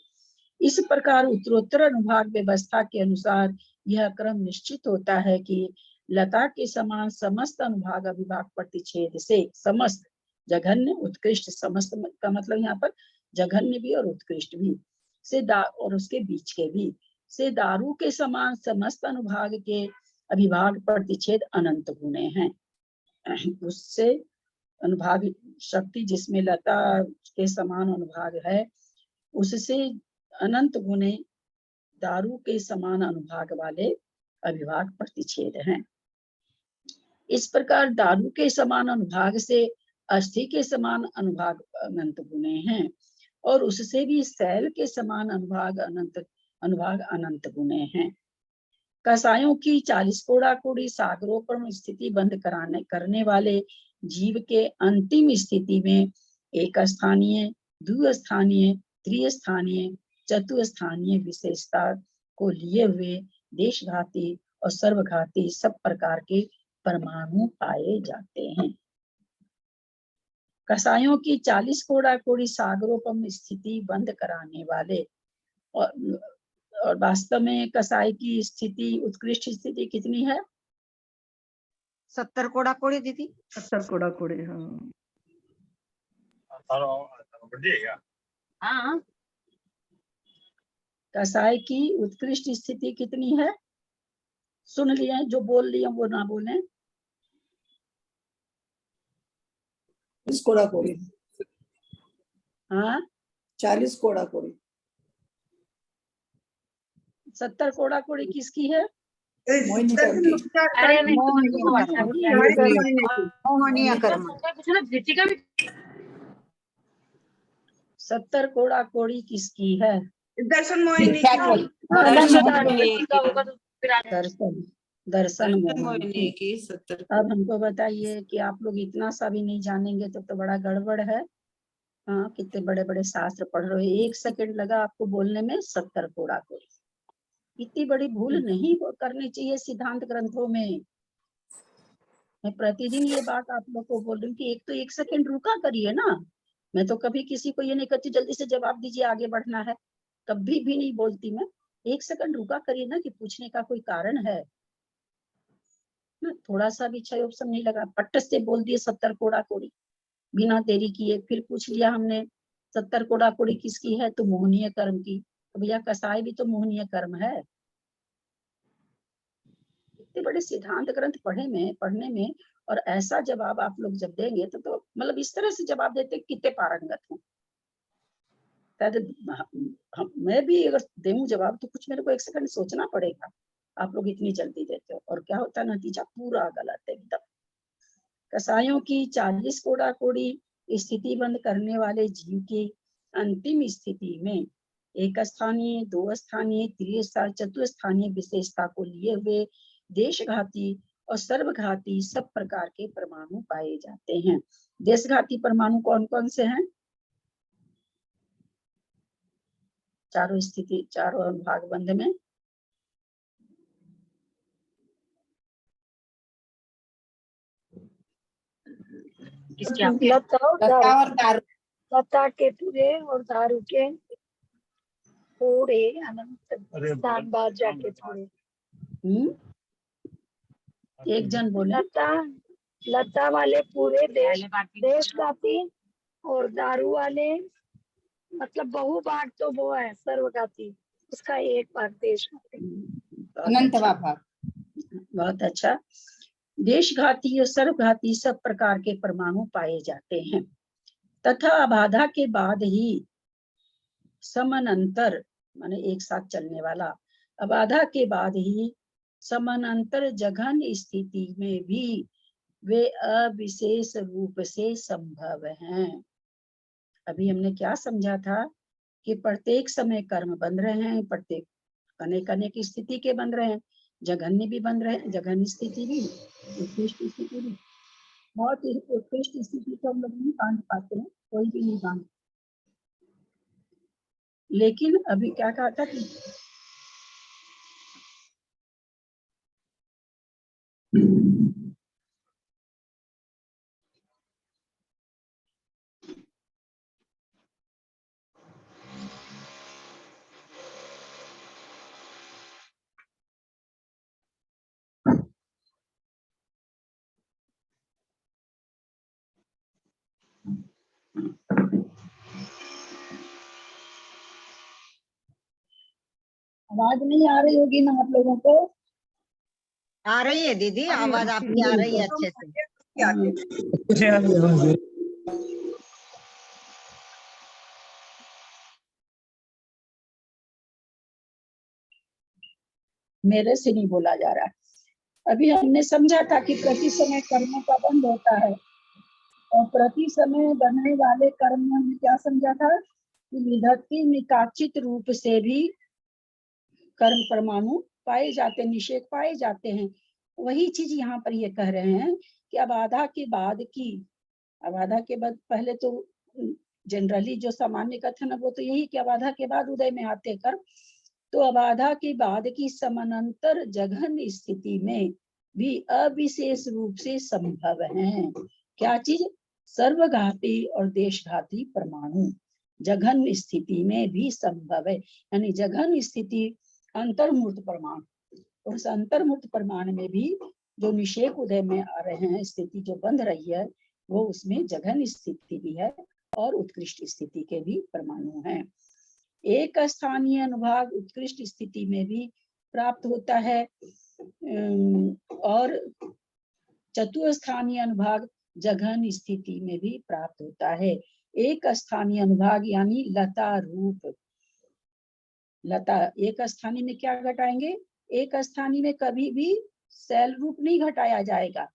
इस प्रकार उत्तरोत्तर अनुभाग व्यवस्था के अनुसार यह क्रम निश्चित होता है कि लता के समान समस्त अनुभाग अभिभाग प्रतिच्छेद से समस्त जघन्य उत्कृष्ट, समस्त का मतलब यहाँ पर जघन्य भी और उत्कृष्ट भी से और उसके बीच के भी से दारू के समान समस्त अनुभाग के अभिभाग प्रतिच्छेद अनंत गुणे हैं। उससे अनुभाग शक्ति जिसमें लता के समान अनुभाग है, उससे अनंत गुणे दारू के समान अनुभाग वाले अभिभाग प्रतिच्छेद हैं। इस प्रकार दारू के समान अनुभाग से अस्थि के समान अनुभाग अनंत गुणे हैं और उससे भी शैल के समान अनुभाग अनंत गुणे हैं। कसायों की 40 कोड़ा कोड़ी सागरों पर स्थिति बंद करने वाले जीव के अंतिम स्थिति में एक स्थानीय, द्विस्थानीय, त्रिस्थानीय, चतुस्थानीय विशेषता को लिए हुए देशघाती और सर्वघाती सब प्रकार के परमाणु पाए जाते हैं। कसायों की 40 कोड़ा कोड़ी सागरों पर स्थिति बंद कराने वाले और वास्तव में कसाई की स्थिति, उत्कृष्ट स्थिति कितनी है? 70 कोड़ा कोड़ी दीदी, 70 कोड़ा कोड़ी। हाँ हाँ, कसाई की उत्कृष्ट स्थिति कितनी है? सुन लिए, जो बोल लिए वो ना बोले। 40 कोड़ा कोड़ी। हाँ 40 कोड़ा कोड़ी। 70 कोड़ा कोड़ी किसकी है? मोहिनी कर्म की। मोहनीय कर्म। 70 कोड़ा कोड़ी किसकी है? दर्शन मोहिनी दर्शन मोहिनी मोहिनी की। की 70 अब हमको बताइए कि आप लोग इतना सा भी नहीं जानेंगे तो बड़ा गड़बड़ है। हाँ, कितने बड़े बड़े शास्त्र पढ़ रहे हो, 1 सेकंड लगा आपको बोलने में 70 कोड़ा कोड़ी। इतनी बड़ी भूल नहीं करनी चाहिए सिद्धांत ग्रंथों में। मैं प्रतिदिन ये बात आप लोग को बोल रही हूँ कि एक तो 1 सेकंड रुका करिए ना। मैं तो कभी किसी को ये नहीं कहती जल्दी से जवाब दीजिए, आगे बढ़ना है, कभी भी नहीं बोलती मैं। 1 सेकंड रुका करिए ना कि पूछने का कोई कारण है ना, थोड़ा सा भी क्षय ऑप्शन नहीं लगा, पट्ट से बोल दिए 70 कोड़ा कोड़ी बिना देरी किए। फिर पूछ लिया हमने 70 कोड़ा कोड़ी किसकी है, तो मोहनीय कर्म की। तो भैया कसाई भी तो मोहनीय कर्म है। इतने बड़े सिद्धांत ग्रंथ पढ़ने में और ऐसा जवाब आप लोग जब देंगे तो मतलब इस तरह से जवाब देते कितने पारंगत हो। मैं भी अगर दूं जवाब तो कुछ मेरे को 1 सेकंड सोचना पड़ेगा। आप लोग इतनी जल्दी देते हो और क्या होता है, नतीजा पूरा गलत है एकदम। कसायों की 40 कोड़ा कोड़ी स्थिति बंद करने वाले जीव की अंतिम स्थिति में एक स्थानीय, दो स्थानीय, त्रिस्थानीय, चतुस्थानीय विशेषता को लिए हुए देशघाती और सर्वघाती सब प्रकार के परमाणु पाए जाते हैं। देशघाती परमाणु कौन कौन से हैं? चारों स्थिति, चारों भाग बंध में लता के पूरे और दारू के थोड़े अनंत स्थान बाद जाके थोड़े। एक जन बोले। लता वाले पूरे देशघाती और दारू वाले मतलब बहुभाग तो वो है सर्वघाती, उसका एक भाग देशघाती। अनंतवा भाग। बहुत अच्छा। देशघाती और सर्वघाती सब प्रकार के परमाणु पाए जाते हैं तथा अबाधा के बाद ही समानांतर माने एक साथ चलने वाला, अबाधा के बाद ही समानांतर जघन स्थिति में भी वे अविशेष रूप से संभव हैं। अभी हमने क्या समझा था कि प्रत्येक समय कर्म बन रहे हैं, प्रत्येक अनेक अनेक स्थिति के बन रहे हैं, जघन्य भी बन रहे हैं, जघन स्थिति भी, उत्कृष्ट स्थिति भी। बहुत उत्कृष्ट स्थिति तो हम लोग नहीं बांध पाते हैं, कोई भी नहीं बांध। लेकिन अभी क्या कहा था कि आवाज नहीं आ रही होगी ना आप लोगों को? आ रही है दीदी, आवाज आपकी आ रही है अच्छे से। मेरे से नहीं बोला जा रहा। अभी हमने समझा था कि प्रति समय कर्मों का बंध होता है और प्रति समय बनने वाले कर्म में हमने क्या समझा था कि विधत्ति निकाचित रूप से भी कर्म परमाणु पाए जाते, निषेध पाए जाते हैं। वही चीज यहाँ पर ये कह रहे हैं कि अबाधा के बाद की, अबाधा के बाद पहले तो जनरली जो सामान्य कथन है वो तो यही कि अबाधा के बाद उदय में आते कर्म, तो अबाधा के बाद की समानांतर जघन स्थिति में भी अविशेष रूप से संभव है। क्या चीज? सर्वघाती और देशघाती परमाणु जघन स्थिति में भी संभव है। यानी जघन स्थिति अंतर्मूर्त परमाणु, उस अंतर्मूर्त परमाणु में भी जो निषेक उदय में आ रहे हैं, स्थिति जो बंध रही है, वो उसमें जघन स्थिति भी है और उत्कृष्ट स्थिति के भी परमाणु हैं। एक स्थानीय अनुभाग उत्कृष्ट स्थिति में भी प्राप्त होता है और चतुस्थानीय अनुभाग जघन स्थिति में भी प्राप्त होता है। एक स्थानीय अनुभाग यानी लता रूप, लता एक स्थानीय में क्या घटाएंगे? एक स्थानीय में कभी भी शैल रूप नहीं घटाया जाएगा,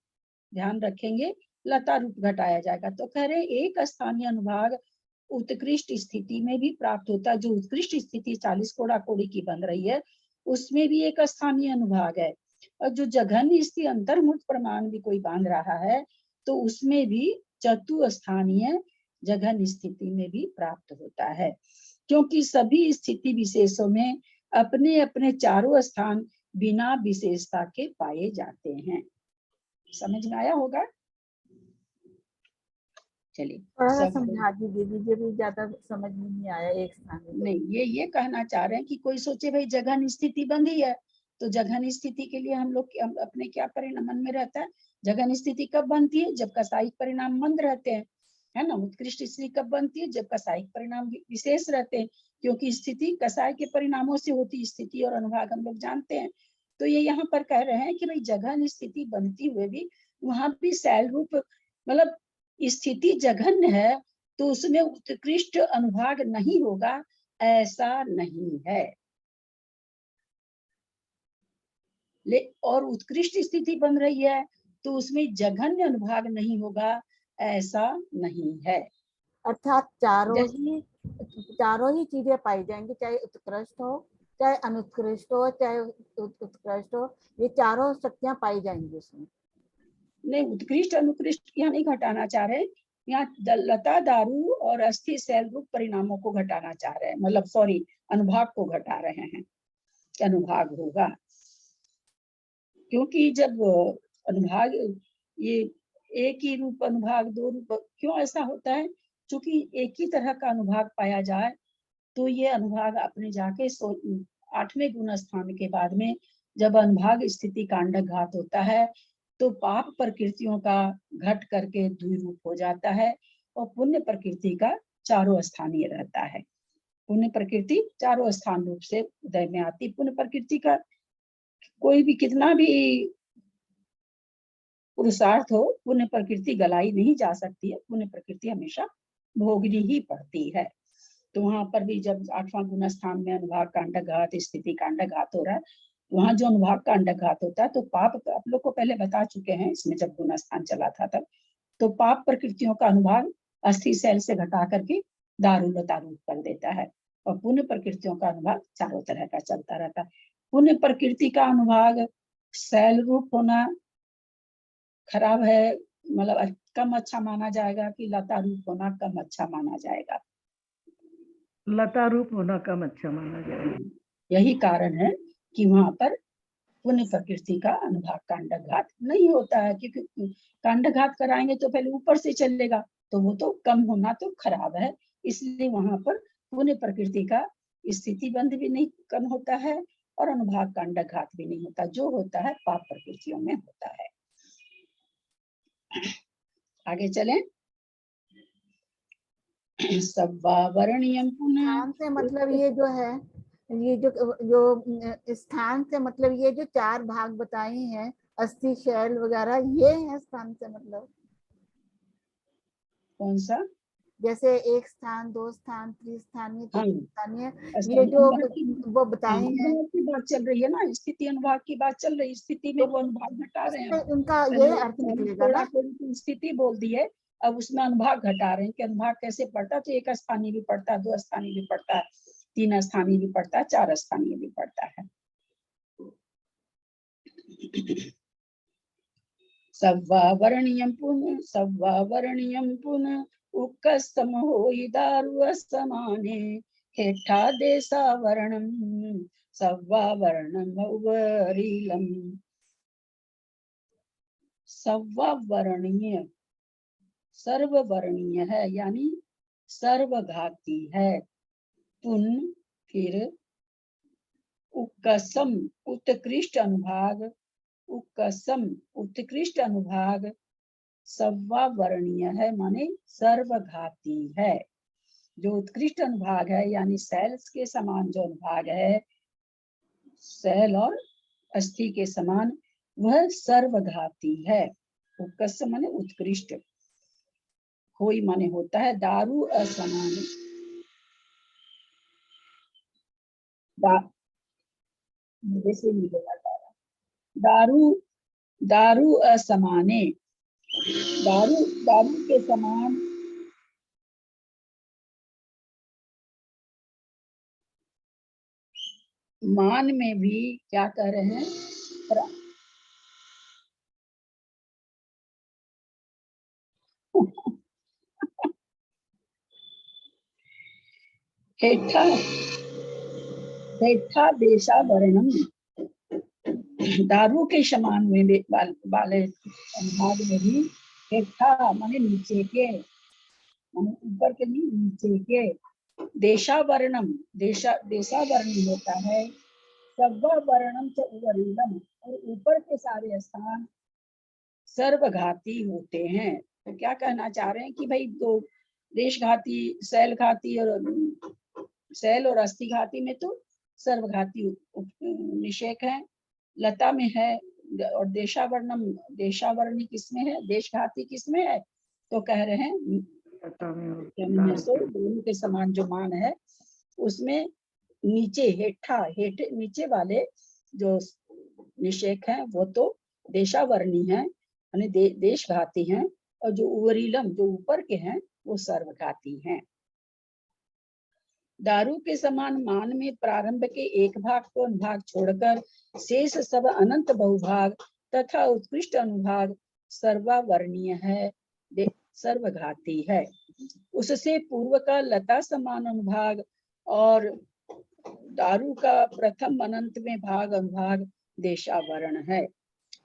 ध्यान रखेंगे, लता रूप घटाया जाएगा। तो कह रहे एक स्थानीय अनुभाग उत्कृष्ट स्थिति में भी प्राप्त होता है। जो उत्कृष्ट स्थिति 40 कोड़ा कोड़ी की बन रही है उसमें भी एक स्थानीय अनुभाग है, और जो जघन स्थिति अंतर्मूर्त प्रमाण भी कोई बांध रहा है तो उसमें भी चतुस्थानीय जघन स्थिति में भी प्राप्त होता है, क्योंकि सभी स्थिति विशेषों में अपने अपने चारों स्थान बिना विशेषता के पाए जाते हैं। समझ में आया होगा? चलिए समझा दीजिए, भी ज्यादा समझ में नहीं आया। एक स्थान नहीं, ये कहना चाह रहे हैं कि कोई सोचे भाई जघन स्थिति बंधी है, तो जघन स्थिति के लिए हम लोग अपने क्या परिणाम मन में रहता है? जघन स्थिति कब बनती है? जब कसाईक परिणाम मंद रहते हैं, है ना। उत्कृष्ट स्थिति कब बनती है? जब कसाईक परिणाम विशेष रहते हैं, क्योंकि स्थिति कसाय के परिणामों से होती, स्थिति और अनुभाग हम लोग जानते हैं। तो ये यहाँ पर कह रहे हैं कि भाई जघन स्थिति बनती हुए भी वहां भी शैल रूप, मतलब स्थिति जघन्य है तो उसमें उत्कृष्ट अनुभाग नहीं होगा, ऐसा नहीं है। और उत्कृष्ट स्थिति बन रही है तो उसमें जघन्य अनुभाग नहीं होगा, ऐसा नहीं है। अर्थात जैसे- चारों ही चीजें पाई जाएंगी, चाहे उत्कृष्ट हो चाहे अनुत्कृष्ट हो चाहे उत्कृष्ट हो, ये चारों शक्तियां पाई जाएंगी उसमें। नहीं, उत्कृष्ट अनुकृष्ट यहाँ नहीं घटाना चाह रहे, यहाँ लता दारू और अस्थि शैल रूप परिणामों को घटाना चाह रहे हैं, मतलब सॉरी अनुभाग को घटा रहे हैं, अनुभाग होगा। क्योंकि जब अनुभाग ये एक ही रूप अनुभाग दो रूप, क्यों ऐसा होता है? क्योंकि एक ही तरह का अनुभाग पाया जाए तो ये अनुभाग अपने जाके 8वें गुण स्थान के बाद में जब अनुभाग स्थिति कांडक घात होता है तो पाप प्रकृतियों का घट करके द्विरूप हो जाता है और पुण्य प्रकृति का चारों स्थानीय रहता है। पुण्य प्रकृति चारों स्थान रूप से उदय में आती। पुण्य प्रकृति का कोई भी कितना भी पुरुषार्थ हो, पुण्य प्रकृति गलाई नहीं जा सकती है, पुण्य प्रकृति हमेशा भोगनी ही पड़ती है। तो वहां पर भी जब 8वां गुण स्थान में अनुभाग कांडक घात स्थिति कांडक घात हो रहा है, वहां जो अनुभाग कांडक घात होता है तो पाप, आप लोग को पहले बता चुके हैं इसमें जब गुण स्थान चला था तब, तो पाप प्रकृतियों का अनुभाग अस्थि शैल से घटा करके दारू लता रूप कर देता है और पुण्य प्रकृतियों का अनुभाग चारों तरह का चलता रहता है। पुण्य प्रकृति का अनुभाग शैल रूप होना खराब है, मतलब कम अच्छा माना जाएगा कि लता रूप होना कम अच्छा माना जाएगा? लता रूप होना कम अच्छा माना जाएगा। यही कारण है कि वहां पर पुण्य प्रकृति का अनुभाग कांडक घात नहीं होता है, क्योंकि कांडक घात कराएंगे तो पहले ऊपर से चलेगा तो वो तो कम होना तो खराब है, इसलिए वहां पर पुण्य प्रकृति का स्थिति बंध भी नहीं कम होता है और अनुभाग कांडक घात भी नहीं होता, जो होता है पाप प्रकृतियों में होता है। आगे चलें। सब्वावरणीयम पुनः स्थान से मतलब ये जो है, ये जो स्थान से मतलब ये जो 4 भाग बताए हैं अस्थि शैल वगैरह, ये है स्थान से मतलब? कौन सा? जैसे 1 स्थान 2 स्थान त्रिस्थानीय हाँ, चतुर्थानीय, ये जो वो बताए हैं अनुभाग की बात चल रही है ना, स्थिति अनुभाग की बात चल रही है, स्थिति में वो अनुभाग घटा रहे हैं। उनका ये अर्थ निकलेगा ना? स्थिति बोल दी है, अब उसमें अनुभाग घटा रहे हैं कि अनुभाग कैसे पड़ता है, तो 1 स्थानीय भी पड़ता है, 2 स्थानीय भी पड़ता है, 3 स्थानीय भी पड़ता है, 4 स्थानीय भी पड़ता है। सव्वावरणीयम पुनः उक्कस्तम होई दारु समाने हेठा देशावरणम सव्वावरणम बहुवरीलम। सव्वावरणीय सर्ववर्णीय है, यानी सर्वघाती है। पुन फिर उक्कसम उत्कृष्ट अनुभाग, उक्कसम उत्कृष्ट अनुभाग सव्वावर्णीय है, माने सर्वघाती है। जो उत्कृष्ट अनुभाग है यानी शैल के समान जो अनुभाग है, शैल और अस्थि के समान, वह सर्वघाती है। उत्कृष्ट माने उत्कृष्ट, होई माने होता है, दारू असमान, जैसे दारू दारू असमाने, दारू दारू के समान मान में भी क्या कह रहे हैं, हेठा हेठा देशावरणम, दारू के समान में वाले अनुभाग में भी हेठा माने नीचे के, माने ऊपर के नहीं नीचे के, देशावरणम देशावरणी होता है, सव्वावरणम च उवरीलम, और ऊपर के सारे स्थान सर्वघाती होते हैं। तो क्या कहना चाह रहे हैं कि भाई दो देशघाती शैल घाती और शैल और अस्थि घाती में तो सर्वघाती निषेक है, लता में है, और देशावर्णम देशावर्णी किसमें है, देशघाती किसमें है, तो कह रहे हैं दोनों के समान जो मान है उसमें नीचे हेठा नीचे वाले जो निषेक हैं वो तो देशावर्णी है, यानी देशघाती हैं, और जो उवरीलम जो ऊपर के हैं वो सर्वघाती हैं। दारू के समान मान में प्रारंभ के एक भाग को अनुभाग छोड़कर शेष सब अनंत बहुभाग तथा उत्कृष्ट अनुभाग सर्वावर्णीय है, सर्वघाती है। उससे पूर्व का लता समान अनुभाग और दारू का प्रथम अनंत में भाग अनुभाग देशावरण है।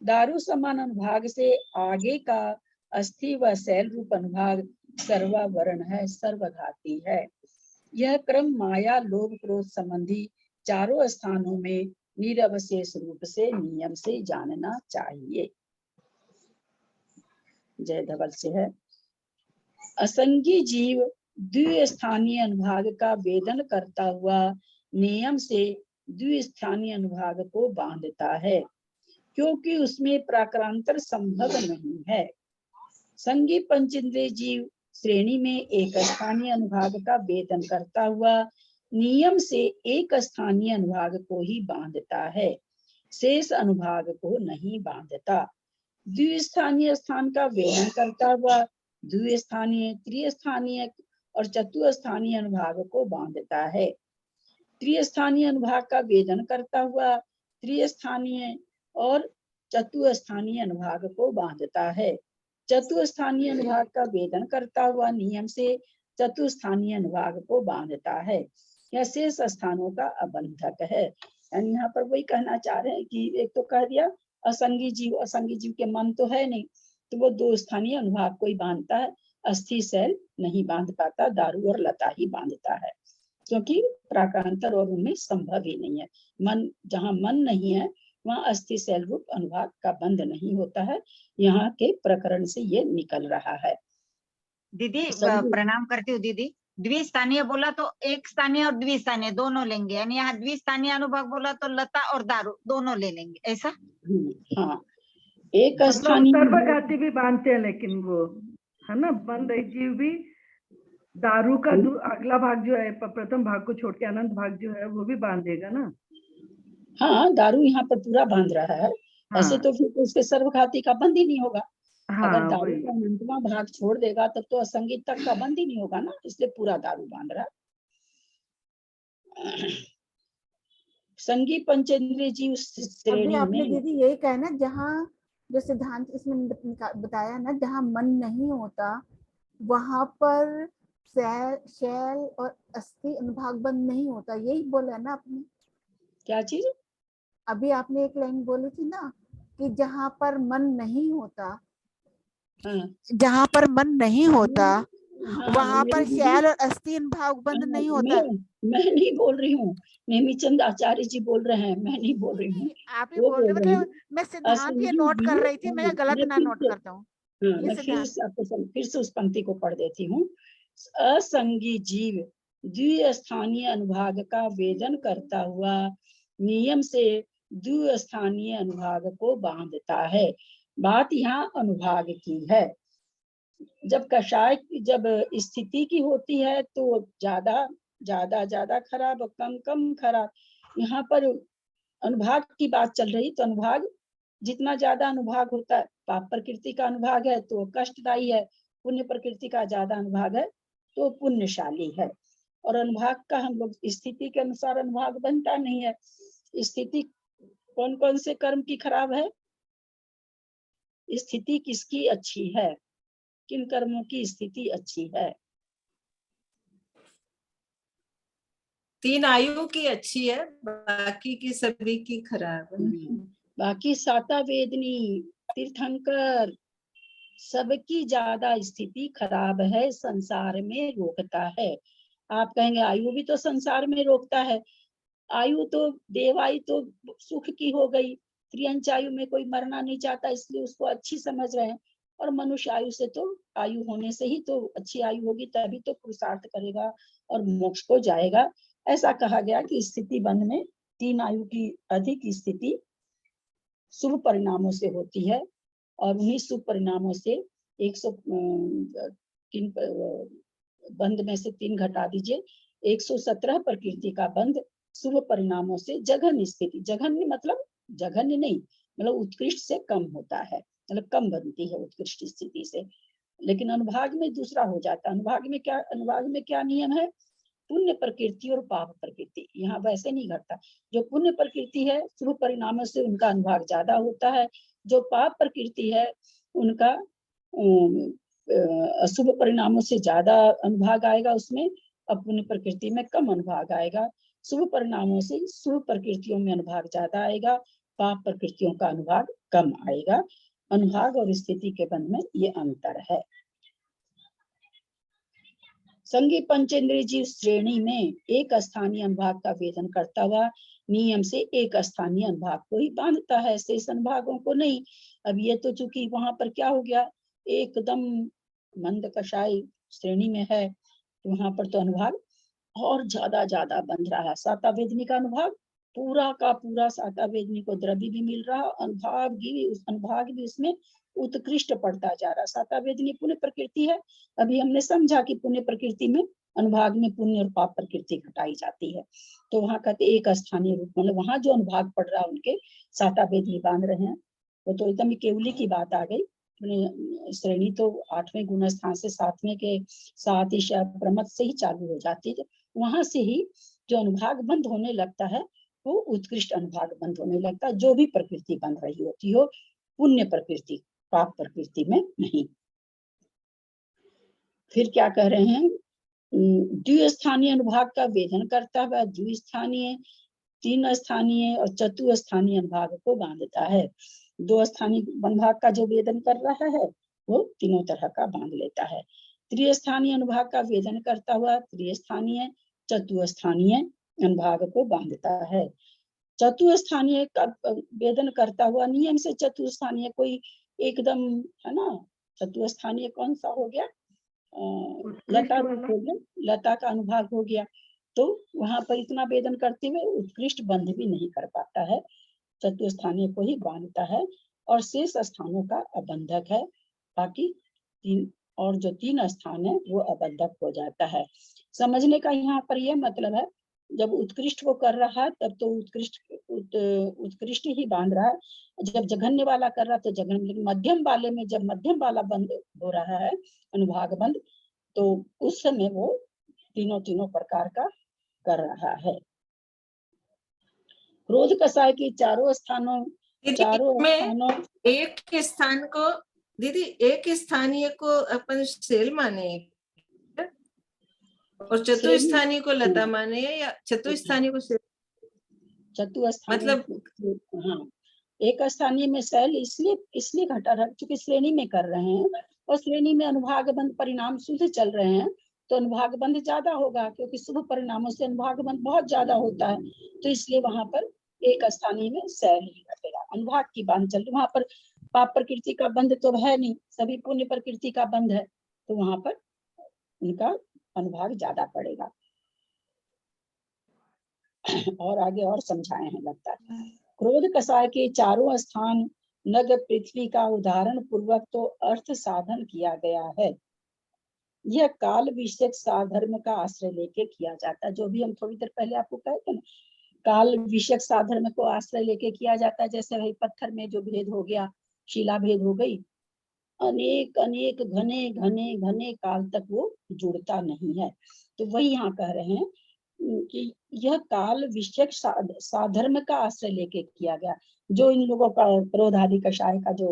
दारू समान अनुभाग से आगे का अस्थि व शैल रूप अनुभाग सर्वावरण है, सर्वघाती है। यह क्रम माया लोभ क्रोध संबंधी चारों स्थानों में निरवशेष रूप से नियम से जानना चाहिए। जय धवल से है। असंगी जीव द्विस्थानीय अनुभाग का वेदन करता हुआ नियम से द्विस्थानीय अनुभाग को बांधता है, क्योंकि उसमें प्राक्रांतर संभव नहीं है। संगी पंचेंद्रिय जीव श्रेणी में एक स्थानीय अनुभाग का वेदन करता हुआ नियम से एक स्थानीय अनुभाग को ही बांधता है, शेष अनुभाग को नहीं बांधता। द्विस्थानीय स्थान का वेदन करता हुआ द्विस्थानीय, त्रिस्थानीय और चतुस्थानीय अनुभाग को बांधता है। त्रिस्थानीय अनुभाग का वेदन करता हुआ त्रिस्थानीय और चतुस्थानीय अनुभाग को बांधता है। चतुस्थानीय अनुभाग का वेदन करता हुआ नियम से चतुस्थानीय अनुभाग को बांधता है। यह शेष स्थानों का अबंधक है। यानी यहाँ पर वही कहना चाह रहे हैं कि एक तो कह दिया असंगी जीव के मन तो है नहीं, तो वो दो स्थानीय अनुभाग को ही बांधता है, अस्थि शैल नहीं बांध पाता, दारू और लता ही बांधता है, क्योंकि प्राकांतर और उनमें संभव ही नहीं है। मन जहाँ मन नहीं है वहाँ अस्थि शैल रूप अनुभाग का बंध नहीं होता है। यहाँ के प्रकरण से ये निकल रहा है। दीदी प्रणाम करती हूँ दीदी। द्विस्थानीय बोला तो एक स्थानीय और द्विस्थानीय दोनों लेंगे, यानी यहाँ द्विस्थानीय अनुभाग बोला तो लता और दारू दोनों ले लेंगे, ऐसा? हाँ, एक स्थानीय सर्वघाती भी बांधते हैं, लेकिन वो है ना बंध जीव भी दारू का अगला भाग जो है प्रथम भाग को छोड़ के अनंत भाग जो है वो भी बांधेगा ना। हाँ, दारू यहाँ पर पूरा बांध रहा है। हाँ। ऐसे तो फिर उसके सर्वघाती का बंद ही नहीं होगा। हाँ, अगर दारू का अनंतवां भाग छोड़ देगा तब तो असंगीत तक का बंद ही नहीं होगा ना, इसलिए पूरा दारू बांध रहा है। संगी पंचेंद्रिय जीव श्रेणी आपने में दीदी यही कहा ना, जहाँ जो सिद्धांत इसमें बताया ना, जहाँ मन नहीं होता वहां पर शैल और अस्थि अनुभाग बंद नहीं होता, यही बोला ना आपने? क्या चीज? अभी आपने एक लाइन बोली थी ना कि जहाँ पर मन नहीं होता, जहाँ पर मन नहीं होता वहां पर शैल और अस्थि अनुभाग बंद नहीं होता। मैं नहीं बोल रही हूँ, नेमीचंद आचार्य जी बोल रहे हैं, मैं नहीं बोल रही हूँ। आप ही बोल रहे, मतलब मैं सिद्धांत ये नोट कर रही थी, मैं गलत ना नोट करता हूँ। मैं फिर से उस पंक्ति को पढ़ देती हूँ। असंगी जीव द्विस्थानीय अनुभाग का वेदन करता हुआ नियम से द्विस्थानीय अनुभाग को बांधता है। बात यहाँ अनुभाग की है। जब कषाय जब स्थिति की होती है तो ज्यादा ज्यादा ज्यादा खराब, कम कम खराब। यहाँ पर अनुभाग की बात चल रही, तो अनुभाग जितना ज्यादा अनुभाग होता है, पाप प्रकृति का अनुभाग है तो कष्टदायी है, पुण्य प्रकृति का ज्यादा अनुभाग है तो पुण्यशाली है। और अनुभाग का हम लोग स्थिति के अनुसार अनुभाग बनता नहीं है। स्थिति कौन कौन से कर्म की खराब है, स्थिति किसकी अच्छी है, किन कर्मों की स्थिति अच्छी है? 3 आयु की अच्छी है, बाकी की सभी की खराब है। बाकी साता वेदनी तीर्थंकर सबकी ज्यादा स्थिति खराब है, संसार में रोकता है। आप कहेंगे आयु भी तो संसार में रोकता है। आयु तो देवायु तो सुख की हो गई, त्रियंच आयु में कोई मरना नहीं चाहता इसलिए उसको अच्छी समझ रहे हैं। और मनुष्य आयु से तो आयु होने से ही तो अच्छी आयु होगी, तभी तो पुरुषार्थ करेगा और मोक्ष को जाएगा। ऐसा कहा गया कि स्थिति बंध में 3 आयु की अधिक स्थिति शुभ परिणामों से होती है, और उन्हीं शुभ परिणामों से 103 बंध में से 3 घटा दीजिए, 117 प्रकृति का बंध शुभ परिणामों से जघन्य स्थिति, जघन्य मतलब जघन्य नहीं, मतलब उत्कृष्ट से कम होता है, मतलब कम बनती है उत्कृष्ट स्थिति से। लेकिन अनुभाग में दूसरा हो जाता है। अनुभाग में क्या नियम है? पुण्य प्रकृति और पाप प्रकृति। यहाँ वैसे नहीं घटता। जो पुण्य प्रकृति है शुभ परिणामों से उनका अनुभाग ज्यादा होता है, जो पाप प्रकृति है उनका अशुभ परिणामों से ज्यादा अनुभाग आएगा उसमें, और पुण्य प्रकृति में कम अनुभाग आएगा। शुभ परिणामों से शुभ प्रकृतियों में अनुभाग ज्यादा आएगा, पाप प्रकृतियों का अनुभाग कम आएगा। अनुभाग और स्थिति के बंध में ये अंतर है। संगी पंचेंद्रिय जीव श्रेणी में एक स्थानीय अनुभाग का वेदन करता हुआ नियम से एक स्थानीय अनुभाग को ही बांधता है, शेष अनुभागों को नहीं। अब ये तो चूंकि वहां पर क्या हो गया, एकदम मंद कषाय श्रेणी में है, तो वहां पर तो अनुभाग और ज्यादा बंध रहा है। साता वेदनी का अनुभाग पूरा का पूरा साता वेदनी को द्रव्य भी मिल रहा, अनुभाग भी उसमें उत्कृष्ट पड़ता जा रहा। साता वेदनी पुण्य प्रकृति है। अभी हमने समझा कि पुण्य प्रकृति में अनुभाग में पुण्य और पाप प्रकृति घटाई जाती है, तो वहां कहते एक स्थानीय रूप, मतलब वहां जो अनुभाग पड़ रहा है उनके साता वेदनी बांध रहे हैं। वो तो एकदम केवली की बात आ गई। श्रेणी तो 8वें गुण स्थान से 7वें के 7 ईशा प्रमथ से ही चालू हो जाती है। वहां से ही जो अनुभाग बंद होने लगता है वो उत्कृष्ट अनुभाग बंद होने लगता है, जो भी प्रकृति बन रही होती हो, पुण्य प्रकृति, पाप प्रकृति में नहीं। फिर क्या कह रहे हैं, द्विस्थानीय अनुभाग का वेदन करता हुआ द्विस्थानीय, 3 स्थानीय और चतुस्थानीय अनुभाग को बांधता है। 2 स्थानीय अनुभाग का जो वेदन कर रहा है वो तीनों तरह का बांध लेता है। त्रिस्थानीय अनुभाग का वेदन करता हुआ त्रिस्थानीय चतुस्थानीय अनुभाग को बांधता है। चतुस्थानीय का वेदन करता हुआ नियम से चतुस्थानीय कोई एकदम है ना, चतुस्थानीय कौन सा हो गया, लता रूप हो गया, लता का अनुभाग हो गया, तो वहां पर इतना वेदन करते हुए उत्कृष्ट बंध भी नहीं कर पाता है, चतुस्थानीय को ही बांधता है और शेष स्थानों का अबंधक है। बाकी 3 और जो 3 स्थान है वो अबंधक हो जाता है। समझने का यहाँ पर यह मतलब है, जब उत्कृष्ट को कर रहा है तब तो उत्कृष्ट ही बांध रहा है, जब जघन्य वाला कर रहा है तो जघन्य, लेकिन मध्यम वाले में जब मध्यम वाला बंद हो रहा है अनुभाग बंद, तो उस समय वो तीनों प्रकार का कर रहा है। क्रोध कषाय की चारों स्थानों एक स्थान को दीदी, एक स्थानीय को अपन सेल माने और चतुस्थानीय को लता माने, या चतुस्थानीय को सेल? चतुस्थानीय मतलब हाँ, एक स्थानीय में शैल इसलिए घटा रहा क्योंकि श्रेणी में कर रहे हैं और श्रेणी में अनुभाग बंद परिणाम शुद्ध चल रहे हैं, तो अनुभाग बंद ज्यादा होगा, क्योंकि शुभ परिणामों से अनुभाग बंद बहुत ज्यादा होता है, तो इसलिए वहां पर एक स्थानीय में शैल ही घटेगा। अनुभाग की बांध चल रही, वहां पर पाप प्रकृति का बंध तो है नहीं, सभी पुण्य प्रकृति का बंध है, तो वहां पर उनका अनुभाग ज्यादा पड़ेगा। और आगे और समझाए हैं लगता है। क्रोध कषाय के चारों स्थान नग पृथ्वी का उदाहरण पूर्वक तो अर्थ साधन किया गया है। यह काल विषयक साधर्म का आश्रय लेके किया जाता है, जो भी हम थोड़ी देर पहले आपको कहते हैं, काल विषयक साधर्म को आश्रय लेके किया जाता है। जैसे भाई पत्थर में जो भेद हो गया, शिला भेद हो गई, अनेक अनेक घने घने घने काल तक वो जुड़ता नहीं है, तो वही यहाँ कह रहे हैं कि यह काल विषयक साधर्म का आश्रय लेके किया गया। जो इन लोगों का क्रोध आदि कषाय का जो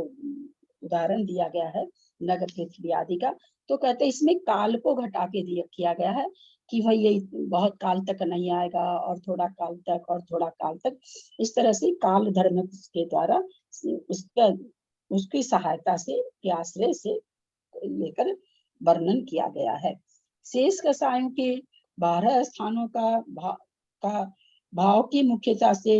उदाहरण दिया गया है नगर पृथ्वी आदि का, तो कहते हैं इसमें काल को घटा के किया गया है कि भाई ये बहुत काल तक नहीं आएगा और थोड़ा काल तक और थोड़ा काल तक, इस तरह से काल धर्म के द्वारा उसकी सहायता से के आश्रय से लेकर वर्णन किया गया है। शेष कषायों के 12 स्थानों का भाव की मुख्यता से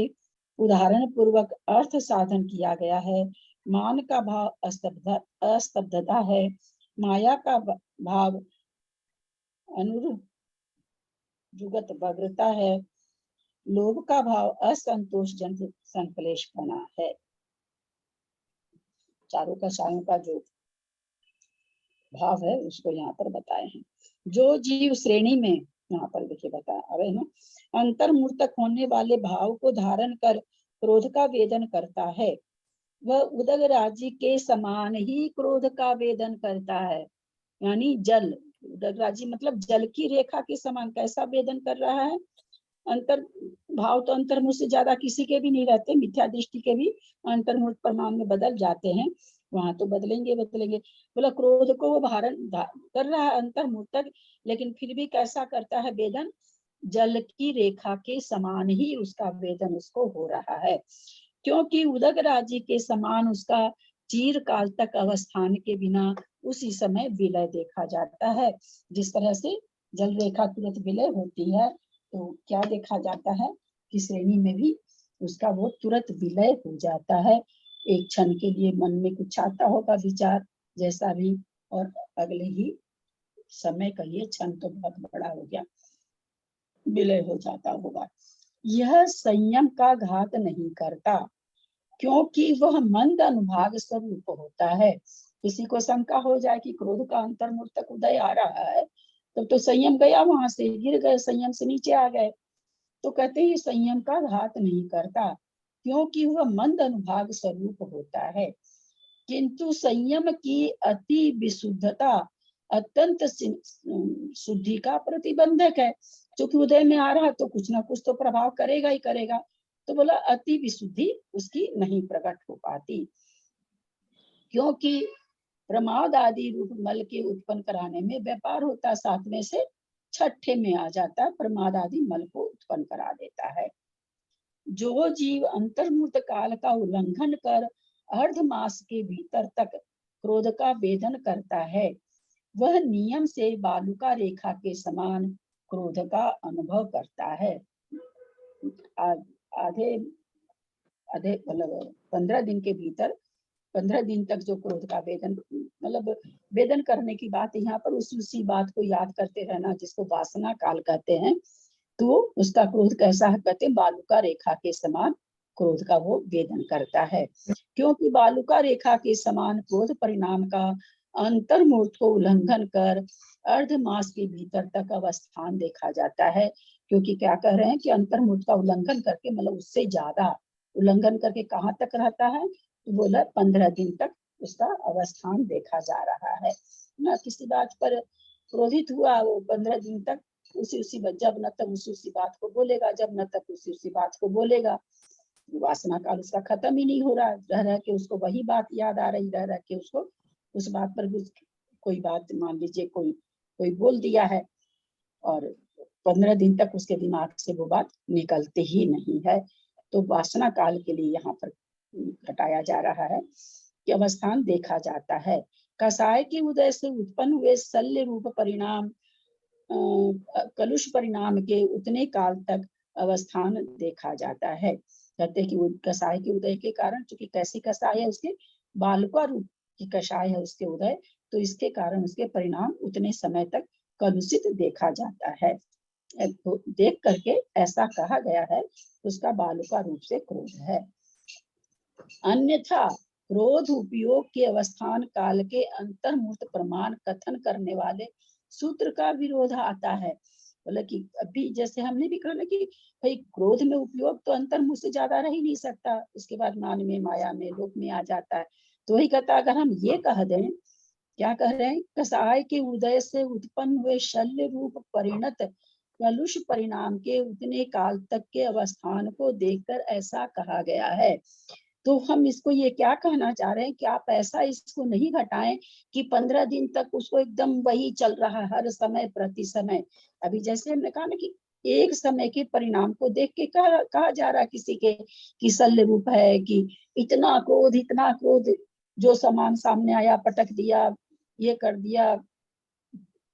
उदाहरण पूर्वक अर्थ साधन किया गया है। मान का भाव अस्तब्धता है, माया का भाव अनुरूप जुगत वग्रता है, लोभ का भाव असंतोष जनित संकलेश बना है। चारों कषायों का जो भाव है उसको यहाँ पर बताए हैं। जो जीव श्रेणी में यहाँ पर देखिए बताया अरे ना, अंतर्मूर्तक होने वाले भाव को धारण कर क्रोध का वेदन करता है, वह उदग राज्य के समान ही क्रोध का वेदन करता है। यानी जल, उदगराजी मतलब जल की रेखा के समान कैसा वेदन कर रहा है। अंतर भाव तो अंतर्मुख से ज्यादा किसी के भी नहीं रहते, मिथ्या दृष्टि के भी अंतर्मुख प्रमाण में बदल जाते हैं, वहां तो बदलेंगे। बोला क्रोध को वो कर रहा है अंतर्मुख तक, लेकिन फिर भी कैसा करता है वेदन, जल की रेखा के समान ही उसका वेदन उसको हो रहा है, क्योंकि उदगराजी के समान उसका चीर काल तक अवस्थान के बिना उसी समय विलय देखा जाता है। जिस तरह से जल रेखा तुरंत विलय होती है, तो क्या देखा जाता है कि श्रेणी में भी उसका वो तुरंत विलय हो जाता है। एक क्षण के लिए मन में कुछ आता होगा विचार जैसा भी, और अगले ही समय कहिए क्षण तो बहुत बड़ा हो गया, विलय हो जाता होगा। यह संयम का घात नहीं करता, क्योंकि वह मंद अनुभाग स्वरूप होता है। किसी को शंका हो जाए कि क्रोध का अंतर्मुख तक उदय आ रहा है, तो संयम गया, वहां से गिर गए, संयम से नीचे आ गए, तो कहते हैं संयम का घात नहीं करता, क्योंकि वह मंद अनुभाग स्वरूप होता है। किंतु संयम की अति विशुद्धता अत्यंत शुद्धि का प्रतिबंधक है। क्योंकि उदय में आ रहा तो कुछ ना कुछ तो प्रभाव करेगा ही करेगा, तो बोला अति विशुद्धि उसकी नहीं प्रकट हो पाती, क्योंकि प्रमाद आदि रूप मल के उत्पन्न कराने में व्यापार होता, सातवें से छठे में आ जाता, प्रमाद आदि मल को उत्पन्न करा देता है। जो जीव अंतर्मुक्त काल का उल्लंघन कर अर्ध मास के भीतर तक क्रोध का वेदन करता है, वह नियम से बालुका रेखा के समान क्रोध का अनुभव करता है। आधे मतलब 15 दिन के भीतर, 15 दिन तक जो क्रोध का वेदन, मतलब वेदन करने की बात यहाँ पर उसी बात को याद करते रहना, जिसको वासना काल कहते हैं। तो उसका क्रोध कैसा है, कहते हैं बालुका रेखा के समान क्रोध का वो वेदन करता है, क्योंकि बालुका रेखा के समान क्रोध परिणाम का अंतर्मूर्त को उल्लंघन कर अर्ध मास के भीतर तक अवस्थान देखा जाता है। क्योंकि क्या कह रहे हैं कि अंतर्मूर्त का उल्लंघन करके, मतलब उससे ज्यादा उल्लंघन करके कहाँ तक रहता है, तो बोला 15 दिन तक उसका अवस्थान देखा जा रहा है ना। किसी बात पर क्रोधित हुआ, वो 15 दिन तक उसी जब न तक उसी बात को बोलेगा, जब न तक उसी बात को बोलेगा। वासना काल उसका खत्म ही नहीं हो रहा, रह के उसको वही बात याद आ रही, रह के उसको उस बात पर कोई बात, मान लीजिए कोई बोल दिया है, और 15 दिन तक उसके दिमाग से वो बात निकलती ही नहीं है। तो वासना काल के लिए यहाँ पर घटाया जा रहा है कि अवस्थान देखा जाता है। कसाय के उदय से उत्पन्न हुए शल्य रूप परिणाम कलुष परिणाम के उतने काल तक अवस्थान देखा जाता है। कहते हैं कि कसाय के उदय के कारण, चूंकि कैसी कसाय है, उसके बालुका रूप की कषाय है उसके उदय, तो इसके कारण उसके परिणाम उतने समय तक कलुषित देखा जाता है। तो देख करके ऐसा कहा गया है, उसका बालुका रूप से क्रोध है। अन्यथा क्रोध उपयोग के अवस्थान काल के अंतर्मूर्त प्रमाण कथन करने वाले सूत्र का विरोध आता है। बोले कि अभी जैसे हमने भी कहा ना कि भाई क्रोध में उपयोग तो अंतर्मुख से ज्यादा रह ही नहीं सकता, उसके बाद मान में, माया में, लोक में आ जाता है। तो वही कहता, अगर हम ये कह दें, क्या कह रहे हैं, कसाय के उदय से उत्पन्न हुए शल्य रूप परिणत कलुष परिणाम के उतने काल तक के अवस्थान को देखकर ऐसा कहा गया है। तो हम इसको ये क्या कहना चाह रहे हैं कि आप ऐसा इसको नहीं घटाएं कि 15 दिन तक उसको एकदम वही चल रहा है हर समय प्रति समय। अभी जैसे हमने कहा ना कि एक समय के परिणाम को देख के कहा जा रहा है किसी के कि शल्य रूप है, कि इतना क्रोध, जो सामान सामने आया पटक दिया, ये कर दिया,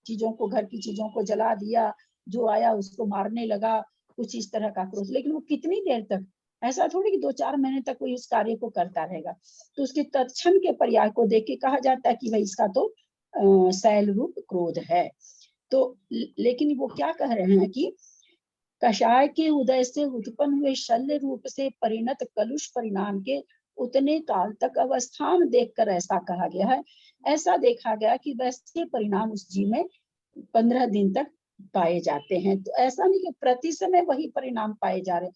चीजों को, घर की चीजों को जला दिया, जो आया उसको मारने लगा, कुछ इस तरह का क्रोध। लेकिन वो कितनी देर तक, ऐसा थोड़ी कि 2-4 महीने तक कोई इस कार्य को करता रहेगा। तो उसके तत्क्षण के पर्याय को देख के कहा जाता है कि भाई इसका तो शैल रूप क्रोध है। तो लेकिन वो क्या कह रहे हैं कि कषाय के उदय से उत्पन्न हुए शल्य रूप से परिणत कलुष परिणाम के उतने काल तक अवस्थान देखकर ऐसा कहा गया है। ऐसा देखा गया कि वैसे परिणाम उस जीव में 15 दिन तक पाए जाते हैं। तो ऐसा नहीं कि प्रति समय वही परिणाम पाए जा रहे,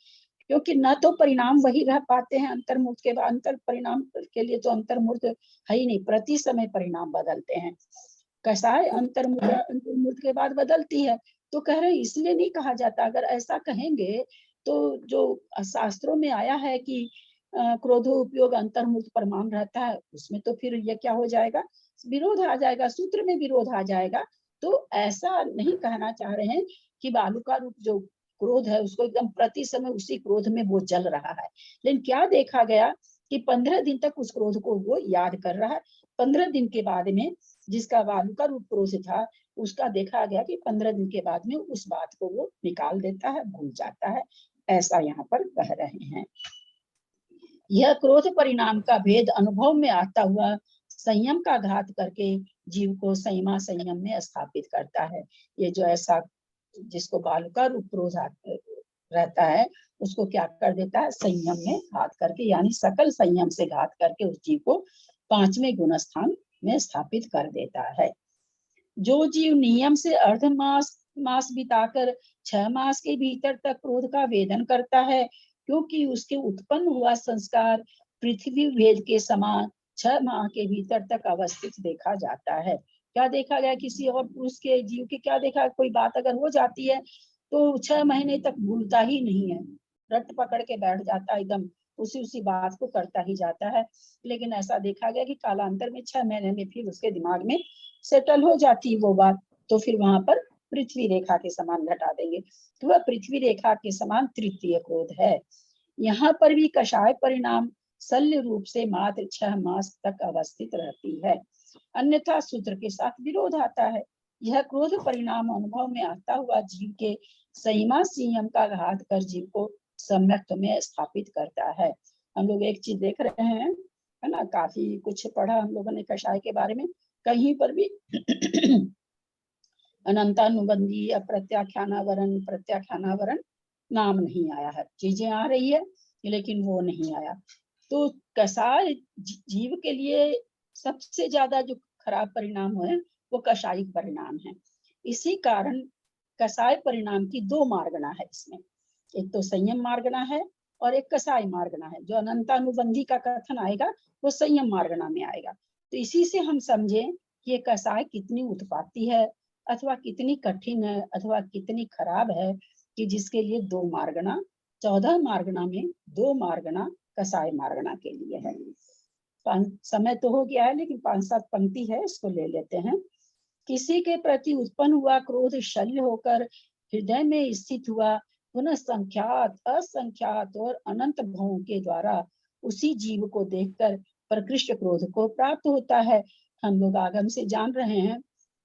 क्योंकि न तो परिणाम वही रह पाते हैं अंतर्मूर्त के बाद, अंतर परिणाम के लिए तो अंतर्मूर्त है ही नहीं, प्रति समय परिणाम बदलते हैं। कसाय अंतर्मुद्रा के बाद बदलती है। तो कह रहे इसलिए नहीं कहा जाता, अगर ऐसा कहेंगे तो जो शास्त्रों में आया है कि क्रोधो उपयोग अंतर्मुक्त प्रमाण रहता है, उसमें तो फिर ये क्या हो जाएगा, विरोध आ जाएगा, सूत्र में विरोध आ जाएगा। तो ऐसा नहीं कहना चाह रहे हैं कि बालू का रूप जो क्रोध है उसको एकदम प्रति समय उसी क्रोध में वो जल रहा है। लेकिन क्या देखा गया कि 15 दिन तक उस क्रोध को वो याद कर रहा है। 15 दिन के बाद में जिसका बालू का रूप क्रोध था, उसका देखा गया कि 15 दिन के बाद में उस बात को वो निकाल देता है, भूल जाता है। ऐसा यहाँ पर कह रहे हैं। यह क्रोध परिणाम का भेद अनुभव में आता हुआ संयम का घात करके जीव को संयमा संयम में स्थापित करता है। ये जो ऐसा जिसको बालू का रूप क्रोध रहता है उसको क्या कर देता है, संयम में घात करके, यानी सकल संयम से घात करके उस जीव को 5वें गुण स्थान में स्थापित कर देता है। जो जीव नियम से अर्ध मास बिताकर 6 मास के भीतर तक क्रोध का वेदन करता है, क्योंकि उसके उत्पन्न हुआ संस्कार पृथ्वी भेद के समान 6 माह के भीतर तक अवस्थित देखा जाता है। क्या देखा गया, किसी और पुरुष के जीव के क्या देखा, कोई बात अगर हो जाती है तो 6 महीने तक भूलता ही नहीं है, रट पकड़ के बैठ जाता है, एकदम उसी बात को करता ही जाता है। लेकिन ऐसा देखा गया कि कालांतर में 6 महीने में फिर उसके दिमाग में सेटल हो जाती वो बात, तो फिर वहां पर पृथ्वी रेखा के समान घटा देंगे। तो वह पृथ्वी रेखा के समान तृतीय क्रोध है। यहाँ पर भी कषाय परिणाम शल्य रूप से मात्र 6 मास तक अवस्थित रहती है, अन्यथा सूत्र के साथ विरोध आता है। यह क्रोध परिणाम अनुभव में आता हुआ जीव के संयमा संयम का घात कर जीव को सम्यक में स्थापित करता है। हम लोग एक चीज देख रहे हैं, है ना, काफी कुछ पढ़ा हम लोगों ने कषाय के बारे में, कहीं पर भी अनंतानुबंधी या प्रत्याख्यानावरण नाम नहीं आया है। चीजें आ रही है लेकिन वो नहीं आया। तो कषाय जीव के लिए सबसे ज्यादा जो खराब परिणाम है वो कषायिक परिणाम है। इसी कारण कषाय परिणाम की 2 मार्गना है इसमें, एक तो संयम मार्गना है और एक कषाय मार्गना है। जो अनंतानुबंधी का कथन आएगा वो संयम मार्गना में आएगा। तो इसी से हम समझें कि ये कषाय कितनी उत्पाती है, अथवा कितनी कठिन है, अथवा कितनी खराब है, कि जिसके लिए 2 मार्गना, 14 मार्गना में 2 मार्गना कषाय मार्गना के लिए है। समय तो हो गया है लेकिन 5-7 पंक्ति है, इसको ले लेते हैं। किसी के प्रति उत्पन्न हुआ क्रोध शल्य होकर हृदय में स्थित हुआ, पुनः संख्यात असंख्यात और अनंत भवों के द्वारा उसी जीव को देखकर प्रकृष्ट क्रोध को प्राप्त होता है। हम लोग आगम से जान रहे हैं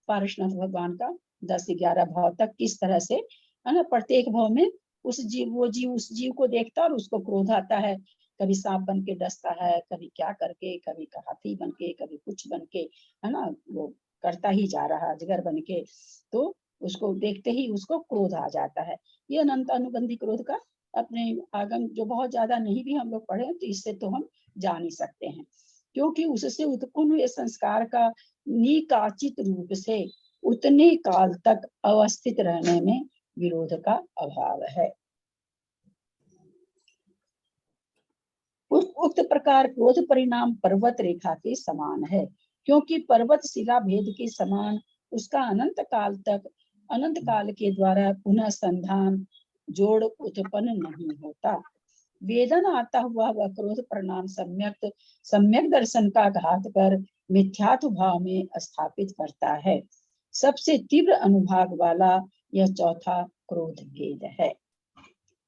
पारशुनाथ भगवान का 10-11 भाव तक किस तरह से, है ना, प्रत्येक भाव में उस जीव को देखता और उसको क्रोध आता है। कभी सांप बन के डसता है, कभी क्या करके, कभी हाथी बन के, कभी कुछ बन के, है ना, वो करता ही जा रहा अजगर बन के। तो उसको देखते ही उसको क्रोध आ जाता है। ये अनंत अनुबंधी क्रोध का अपने आगम जो बहुत ज्यादा नहीं भी हम लोग पढ़े तो इससे तो हम जान ही सकते हैं, क्योंकि उससे उत्पन्न हुए संस्कार का निकाचित रूप से उतने काल तक अवस्थित रहने में विरोध का अभाव है। उक्त प्रकार क्रोध परिणाम पर्वत रेखा के समान है, क्योंकि पर्वत शिला भेद के समान उसका अनंत काल के द्वारा पुनः संधान जोड़ उत्पन्न नहीं होता। वेदन आता हुआ वह क्रोध परिणाम सम्यक दर्शन का घात कर मिथ्यात्व भाव में स्थापित करता है। सबसे तीव्र अनुभाग वाला यह चौथा क्रोध भेद है।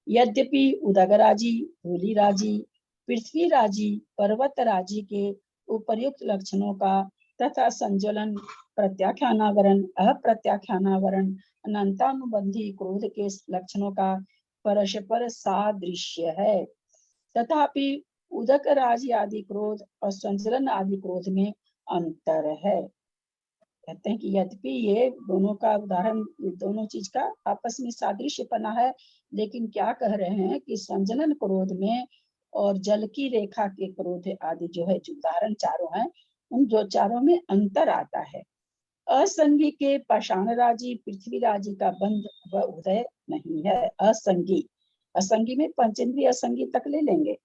यद्यपि उदगराजी, धूलिराजी, पृथ्वीराजी, पर्वतराजी के उपर्युक्त लक्षणों का तथा संज्वलन, प्रत्याख्यानावरण, अप्रत्याख्यानावरण, अनंतानुबंधी क्रोध के लक्षणों का परस्पर सादृश्य है, तथापि उदक राजी आदि क्रोध और संचलन आदि क्रोध में अंतर है। कहते हैं कि यद्यपि ये दोनों का उदाहरण, दोनों चीज का आपस में सादृश्य पना है, लेकिन क्या कह रहे हैं कि संजलन क्रोध में और जल की रेखा के क्रोध आदि जो है, जो उदाहरण चारों हैं, उन जो चारों में अंतर आता है। असंगी के पाषाण राजी, पृथ्वी राजी का बंध व उदय नहीं है। असंगी में पंचेंद्रिय असंगी तक ले लेंगे,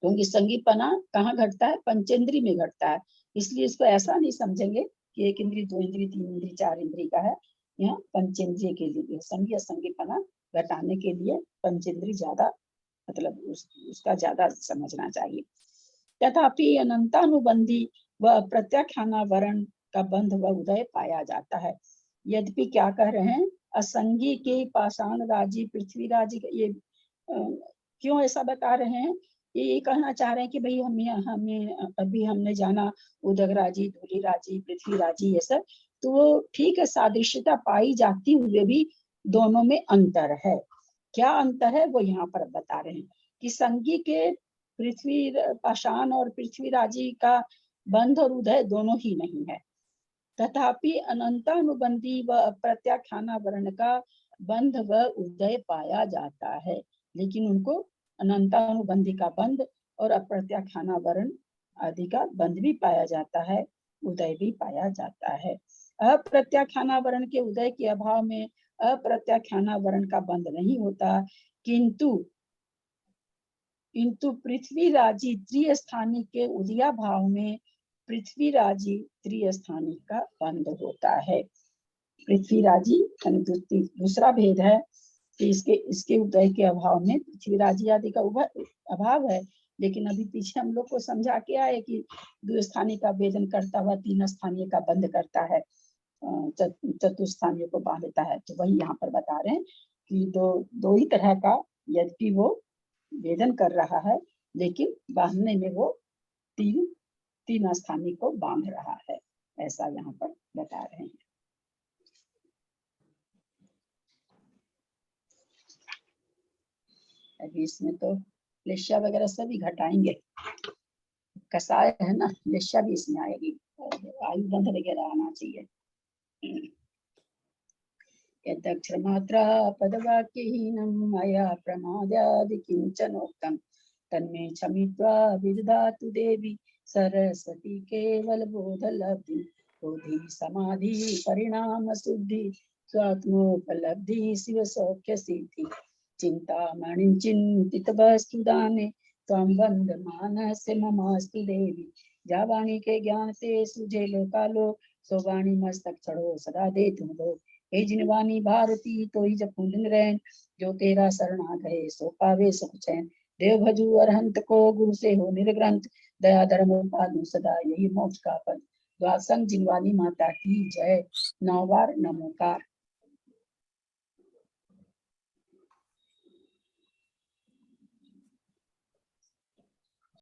क्योंकि संगी पना कहाँ घटता है, पंचेंद्रिय में घटता है, इसलिए इसको ऐसा नहीं समझेंगे कि एक इंद्री, दो इंद्री, तीन इंद्री, चार इंद्री का है। यहाँ पंचेंद्रिय के लिए संगी असंगीपना घटाने के लिए पंचेंद्री ज्यादा, मतलब उसका ज्यादा समझना चाहिए। तथापि अनंतानुबंधी व प्रत्याख्याना वर्ण का बंध व उदय पाया जाता है। यद्यपि क्या कह रहे हैं, असंगी के पाषाण राजी, पृथ्वी राजी, ये क्यों ऐसा बता रहे हैं? ये कहना चाह रहे हैं कि भाई हमें अभी हमने जाना उदक राजी, धूलि राजी, पृथ्वी राजी, ये सब तो वो ठीक है, सादृश्यता पाई जाती हुए भी दोनों में अंतर है। क्या अंतर है वो यहाँ पर बता रहे हैं कि संगी के पृथ्वी पाषाण और पृथ्वी राजी का बंध और उदय दोनों ही नहीं है। तथापि अनंतानुबंधी व अप्रत्याख्याना वर्ण का बंध व उदय पाया जाता है, लेकिन उनको अनंतानुबंधी का बंध और अप्रत्याख्याना वर्ण आदि का बंध भी पाया जाता है, उदय भी पाया जाता है। अप्रत्याख्याना वर्ण के उदय के अभाव में अप्रत्याख्याना वर्ण का बंध नहीं होता, किंतु पृथ्वी राजी त्रिस्थानी के उदया भाव में पृथ्वी राजी त्रिस्थानी का बंध होता है। पृथ्वी राजी दूसरा भेद है कि इसके उदय के अभाव में पृथ्वी राजी आदि का अभाव है, लेकिन अभी पीछे हम लोग को समझा के आए कि द्विस्थानी का भेदन करता हुआ तीन स्थानीय का बंध करता है, चतुस्थानीय को बांधता है। तो वही यहाँ पर बता रहे हैं कि दो ही तरह का, यद्यपि वो वेदन कर रहा है लेकिन बांधने में वो तीन स्थानीय को बांध रहा है, ऐसा यहाँ पर बता रहे हैं। अभी इसमें तो लेश्या वगैरह सभी घटाएंगे, कसाय है ना, लेश्या भी इसमें आएगी, आयु बंध वगैरह आना चाहिए। यदक्षरमात्रा पदवाक्यहीनं मया प्रमादादि किंचनोक्तं तन्मे क्षमित्वा विदधातु देवी सरस्वती केवल बोधलब्धि बोधि समाधि परिणाम शुद्धि स्वात्मोपलब्धि शिव सौख्य सिद्धि चिंतामणिं चिंतित वस्तुदाने त्वं वन्दमानस्य ममास्तु देवी। जा वाणी के ज्ञान से सुझे लोकालो, सो वाणी मस्तक चढ़ो सदा दे तुम लोग। हे जिनवानी भारती तो ही जब कुंडन रैन, जो तेरा शरणा गए सो पावे सुख चैन। देव भजू अरहंत को गुरु से हो निर्ग्रंथ, दया धर्म पालू सदा यही मोक्ष का पद। द्वासंग जिनवानी माता की जय। 9 बार नमोकार।